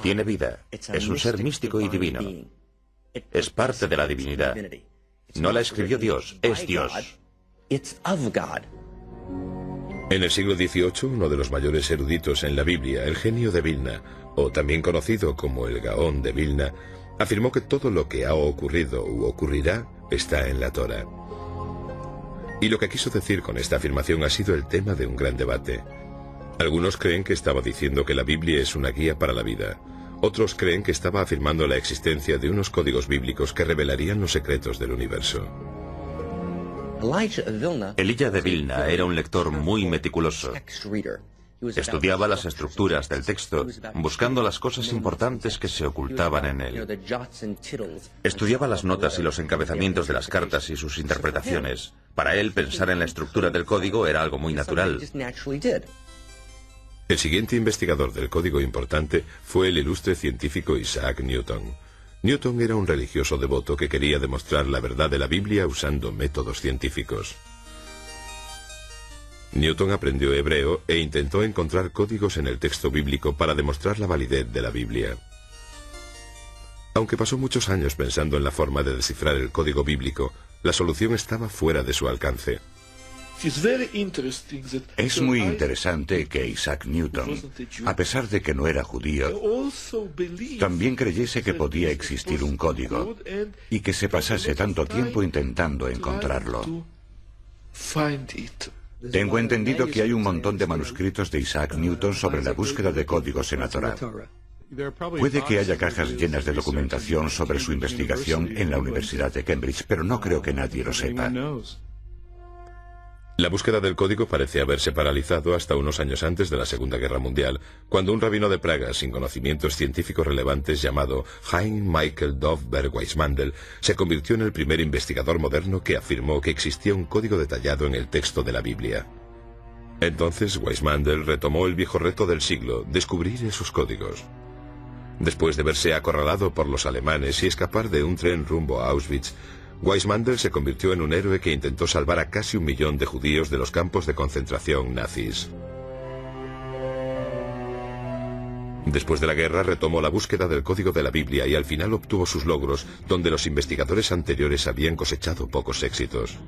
[SPEAKER 2] Tiene vida. Es un ser místico y divino. Es parte de la divinidad. No la escribió Dios, es Dios.
[SPEAKER 1] En el siglo XVIII, uno de los mayores eruditos en la Biblia, el genio de Vilna, o también conocido como el Gaón de Vilna, afirmó que todo lo que ha ocurrido u ocurrirá está en la Torah. Y lo que quiso decir con esta afirmación ha sido el tema de un gran debate. Algunos creen que estaba diciendo que la Biblia es una guía para la vida. Otros creen que estaba afirmando la existencia de unos códigos bíblicos que revelarían los secretos del universo.
[SPEAKER 2] Elijah de Vilna era un lector muy meticuloso. Estudiaba las estructuras del texto, buscando las cosas importantes que se ocultaban en él. Estudiaba las notas y los encabezamientos de las cartas y sus interpretaciones. Para él, pensar en la estructura del código era algo muy natural.
[SPEAKER 1] El siguiente investigador del código importante fue el ilustre científico Isaac Newton. Newton era un religioso devoto que quería demostrar la verdad de la Biblia usando métodos científicos. Newton aprendió hebreo e intentó encontrar códigos en el texto bíblico para demostrar la validez de la Biblia. Aunque pasó muchos años pensando en la forma de descifrar el código bíblico, la solución estaba fuera de su alcance.
[SPEAKER 3] Es muy interesante que Isaac Newton, a pesar de que no era judío, también creyese que podía existir un código y que se pasase tanto tiempo intentando encontrarlo. Tengo entendido que hay un montón de manuscritos de Isaac Newton sobre la búsqueda de códigos en la Torah. Puede que haya cajas llenas de documentación sobre su investigación en la Universidad de Cambridge, pero no creo que nadie lo sepa.
[SPEAKER 1] La búsqueda del código parece haberse paralizado hasta unos años antes de la Segunda Guerra Mundial, cuando un rabino de Praga sin conocimientos científicos relevantes llamado Hein Michael Dovberg Weissmandel se convirtió en el primer investigador moderno que afirmó que existía un código detallado en el texto de la Biblia. Entonces Weissmandel retomó el viejo reto del siglo, descubrir esos códigos. Después de verse acorralado por los alemanes y escapar de un tren rumbo a Auschwitz, Weissmandel se convirtió en un héroe que intentó salvar a casi 1 millón de judíos de los campos de concentración nazis. Después de la guerra retomó la búsqueda del código de la Biblia y al final obtuvo sus logros, donde los investigadores anteriores habían cosechado pocos éxitos.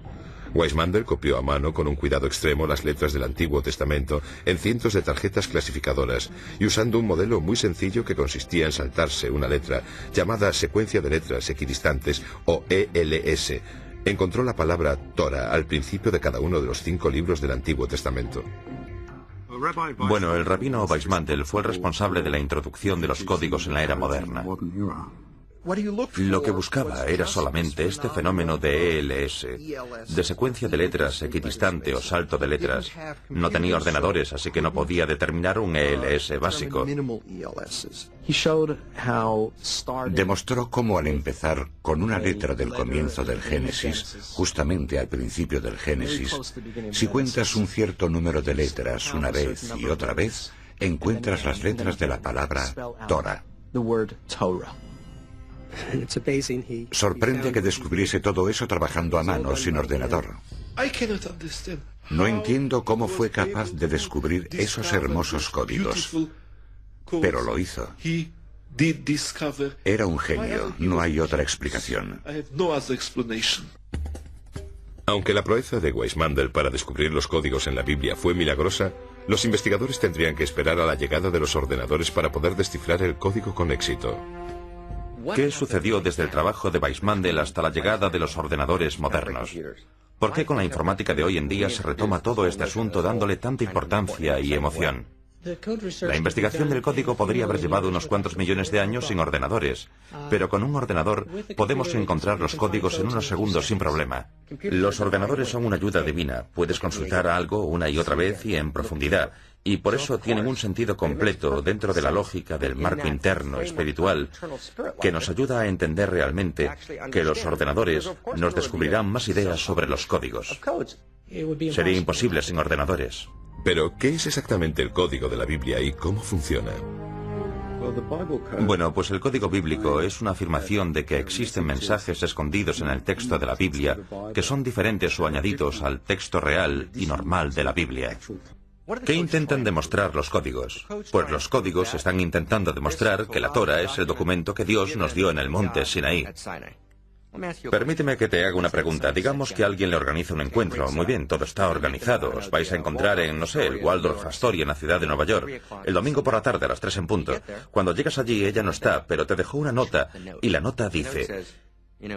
[SPEAKER 1] Weissmandel copió a mano con un cuidado extremo las letras del Antiguo Testamento en cientos de tarjetas clasificadoras y usando un modelo muy sencillo que consistía en saltarse una letra, llamada secuencia de letras equidistantes o ELS, encontró la palabra Torah al principio de cada uno de los 5 libros del Antiguo Testamento.
[SPEAKER 2] Bueno, el rabino Weissmandel fue el responsable de la introducción de los códigos en la era moderna. Lo que buscaba era solamente este fenómeno de ELS, de secuencia de letras equidistante o salto de letras. No tenía ordenadores, así que no podía determinar un ELS básico.
[SPEAKER 3] Demostró cómo al empezar con una letra del comienzo del Génesis, justamente al principio del Génesis, si cuentas un cierto número de letras una vez y otra vez, encuentras las letras de la palabra Torah. Sorprende que descubriese todo eso trabajando a mano, sin ordenador. No entiendo cómo fue capaz de descubrir esos hermosos códigos, pero lo hizo. Era un genio, no hay otra explicación.
[SPEAKER 1] Aunque la proeza de Weissmandl para descubrir los códigos en la Biblia fue milagrosa, los investigadores tendrían que esperar a la llegada de los ordenadores para poder descifrar el código con éxito.
[SPEAKER 2] ¿Qué sucedió desde el trabajo de Weissmandl hasta la llegada de los ordenadores modernos? ¿Por qué con la informática de hoy en día se retoma todo este asunto dándole tanta importancia y emoción? La investigación del código podría haber llevado unos cuantos millones de años sin ordenadores, pero con un ordenador podemos encontrar los códigos en unos segundos sin problema. Los ordenadores son una ayuda divina. Puedes consultar algo una y otra vez y en profundidad, y por eso tienen un sentido completo dentro de la lógica del marco interno espiritual que nos ayuda a entender realmente que los ordenadores nos descubrirán más ideas sobre los códigos. Sería imposible sin ordenadores.
[SPEAKER 1] Pero, ¿qué es exactamente el código de la Biblia y cómo funciona?
[SPEAKER 2] Bueno, pues el código bíblico es una afirmación de que existen mensajes escondidos en el texto de la Biblia que son diferentes o añadidos al texto real y normal de la Biblia. ¿Qué intentan demostrar los códigos? Pues los códigos están intentando demostrar que la Torá es el documento que Dios nos dio en el monte Sinaí. Permíteme que te haga una pregunta. Digamos que alguien le organiza un encuentro. Muy bien, todo está organizado. Os vais a encontrar en, no sé, el Waldorf Astoria en la ciudad de Nueva York, el domingo por la tarde a las 3 en punto. Cuando llegas allí, ella no está, pero te dejó una nota, y la nota dice: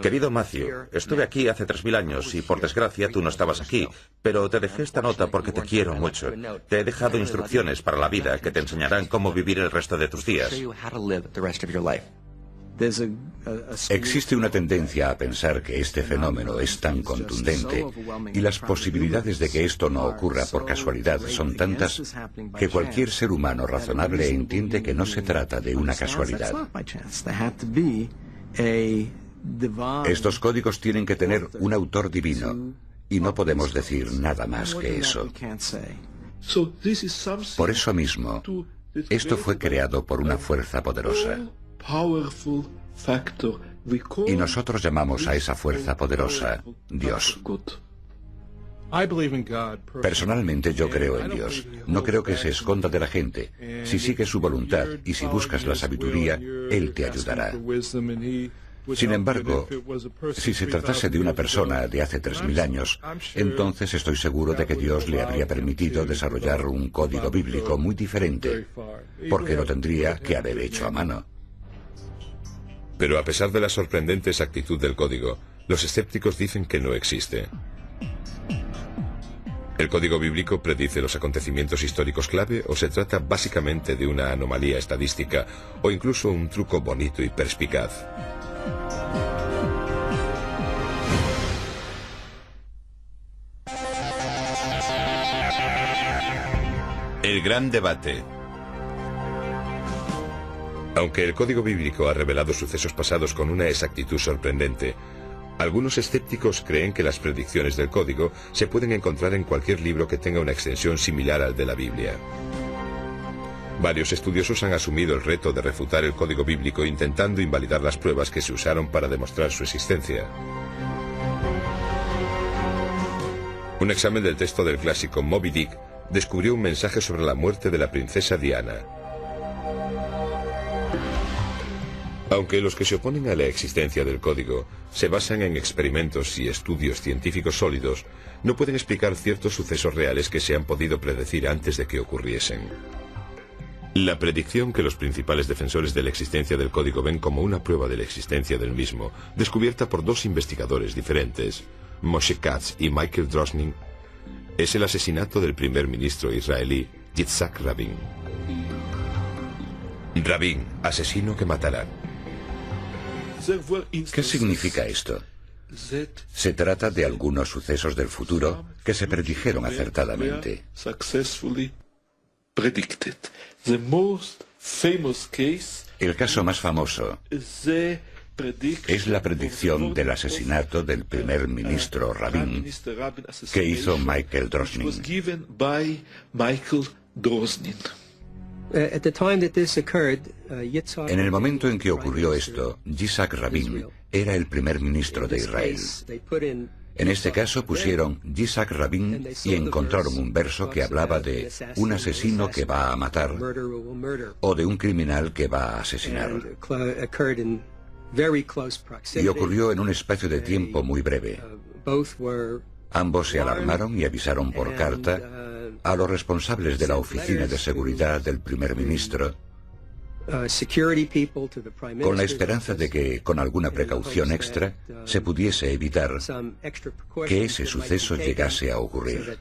[SPEAKER 2] querido Matthew, estuve aquí hace 3000 años y por desgracia tú no estabas aquí, pero te dejé esta nota porque te quiero mucho. Te he dejado instrucciones para la vida que te enseñarán cómo vivir el resto de tus días.
[SPEAKER 3] Existe una tendencia a pensar que este fenómeno es tan contundente y las posibilidades de que esto no ocurra por casualidad son tantas que cualquier ser humano razonable entiende que no se trata de una casualidad. Estos códigos tienen que tener un autor divino y no podemos decir nada más que eso. Por eso mismo, esto fue creado por una fuerza poderosa. Y nosotros llamamos a esa fuerza poderosa Dios. Personalmente yo creo en Dios. No creo que se esconda de la gente. Si sigues su voluntad y si buscas la sabiduría, Él te ayudará. Sin embargo, si se tratase de una persona de hace 3000 años, entonces estoy seguro de que Dios le habría permitido desarrollar un código bíblico muy diferente, porque lo tendría que haber hecho a mano.
[SPEAKER 1] Pero a pesar de la sorprendente exactitud del código, los escépticos dicen que no existe. ¿El código bíblico predice los acontecimientos históricos clave o se trata básicamente de una anomalía estadística o incluso un truco bonito y perspicaz?
[SPEAKER 4] El gran debate.
[SPEAKER 1] Aunque el código bíblico ha revelado sucesos pasados con una exactitud sorprendente, algunos escépticos creen que las predicciones del código se pueden encontrar en cualquier libro que tenga una extensión similar al de la Biblia. Varios estudiosos han asumido el reto de refutar el código bíblico intentando invalidar las pruebas que se usaron para demostrar su existencia. Un examen del texto del clásico Moby Dick descubrió un mensaje sobre la muerte de la princesa Diana. Aunque los que se oponen a la existencia del código se basan en experimentos y estudios científicos sólidos, no pueden explicar ciertos sucesos reales que se han podido predecir antes de que ocurriesen. La predicción que los principales defensores de la existencia del código ven como una prueba de la existencia del mismo, descubierta por dos investigadores diferentes, Moshe Katz y Michael Drosnin, es el asesinato del primer ministro israelí, Yitzhak Rabin. Rabin, asesino que matará.
[SPEAKER 3] ¿Qué significa esto? Se trata de algunos sucesos del futuro que se predijeron acertadamente. El caso más famoso es la predicción del asesinato del primer ministro Rabin que hizo Michael Drosnin. En el momento en que ocurrió esto, Yitzhak Rabin era el primer ministro de Israel. En este caso pusieron Yitzhak Rabin y encontraron un verso que hablaba de un asesino que va a matar o de un criminal que va a asesinar. Y ocurrió en un espacio de tiempo muy breve. Ambos se alarmaron y avisaron por carta a los responsables de la oficina de seguridad del primer ministro, con la esperanza de que, con alguna precaución extra, se pudiese evitar que ese suceso llegase a ocurrir.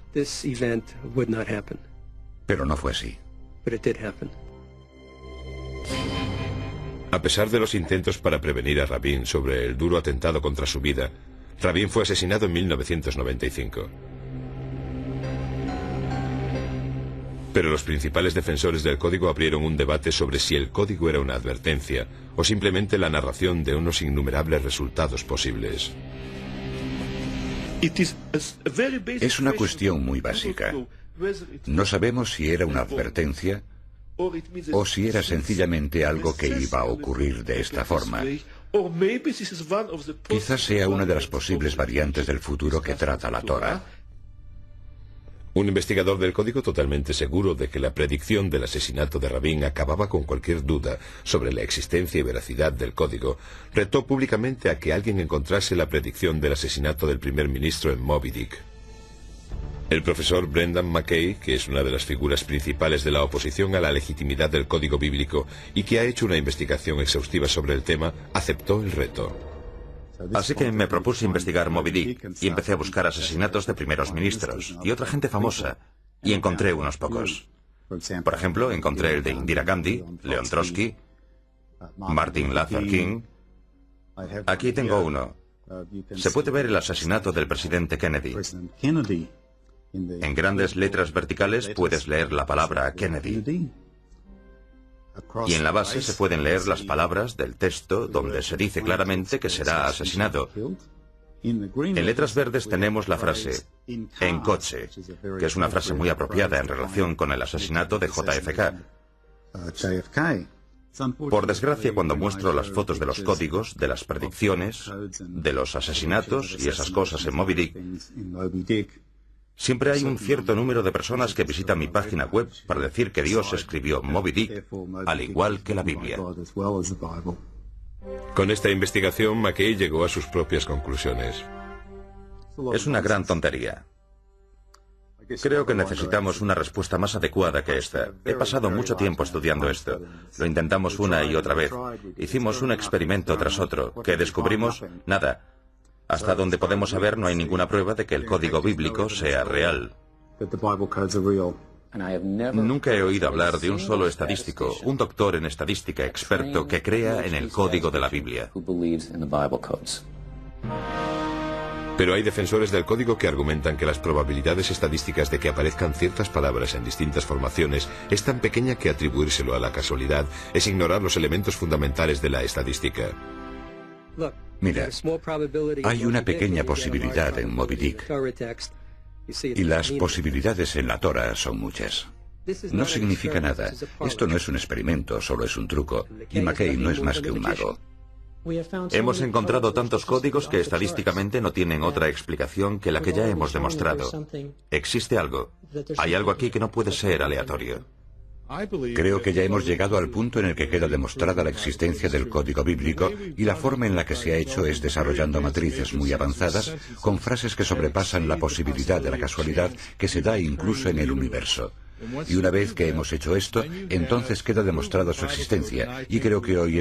[SPEAKER 3] Pero no fue así.
[SPEAKER 1] A pesar de los intentos para prevenir a Rabin sobre el duro atentado contra su vida, Rabin fue asesinado en 1995. Pero los principales defensores del código abrieron un debate sobre si el código era una advertencia o simplemente la narración de unos innumerables resultados posibles.
[SPEAKER 3] Es una cuestión muy básica. No sabemos si era una advertencia o si era sencillamente algo que iba a ocurrir de esta forma. Quizás sea una de las posibles variantes del futuro que trata la Torá.
[SPEAKER 1] Un investigador del código, totalmente seguro de que la predicción del asesinato de Rabin acababa con cualquier duda sobre la existencia y veracidad del código, retó públicamente a que alguien encontrase la predicción del asesinato del primer ministro en Moby Dick. El profesor Brendan McKay, que es una de las figuras principales de la oposición a la legitimidad del código bíblico y que ha hecho una investigación exhaustiva sobre el tema, aceptó el reto.
[SPEAKER 2] Así que me propuse investigar Moby Dick y empecé a buscar asesinatos de primeros ministros y otra gente famosa, y encontré unos pocos. Por ejemplo, encontré el de Indira Gandhi, Leon Trotsky, Martin Luther King. Aquí tengo uno. Se puede ver el asesinato del presidente Kennedy. En grandes letras verticales puedes leer la palabra Kennedy. Y en la base se pueden leer las palabras del texto donde se dice claramente que será asesinado. En letras verdes tenemos la frase en coche, que es una frase muy apropiada en relación con el asesinato de JFK. Por desgracia, cuando muestro las fotos de los códigos, de las predicciones, de los asesinatos y esas cosas en Moby Dick, siempre hay un cierto número de personas que visitan mi página web para decir que Dios escribió Moby Dick, al igual que la Biblia.
[SPEAKER 1] Con esta investigación, McKay llegó a sus propias conclusiones.
[SPEAKER 2] Es una gran tontería. Creo que necesitamos una respuesta más adecuada que esta. He pasado mucho tiempo estudiando esto. Lo intentamos una y otra vez. Hicimos un experimento tras otro. ¿Qué descubrimos? Nada. Hasta donde podemos saber, no hay ninguna prueba de que el código bíblico sea real. Nunca he oído hablar de un solo estadístico, un doctor en estadística experto que crea en el código de la Biblia.
[SPEAKER 1] Pero hay defensores del código que argumentan que las probabilidades estadísticas de que aparezcan ciertas palabras en distintas formaciones es tan pequeña que atribuírselo a la casualidad es ignorar los elementos fundamentales de la estadística.
[SPEAKER 3] Mira, hay una pequeña posibilidad en Moby Dick, y las posibilidades en la Torá son muchas. No significa nada. Esto no es un experimento, solo es un truco, y McKay no es más que un mago.
[SPEAKER 2] Hemos encontrado tantos códigos que estadísticamente no tienen otra explicación que la que ya hemos demostrado. Existe algo. Hay algo aquí que no puede ser aleatorio.
[SPEAKER 3] Creo que ya hemos llegado al punto en el que queda demostrada la existencia del código bíblico y la forma en la que se ha hecho es desarrollando matrices muy avanzadas con frases que sobrepasan la posibilidad de la casualidad que se da incluso en el universo. Y una vez que hemos hecho esto, entonces queda demostrada su existencia y creo que hoy hemos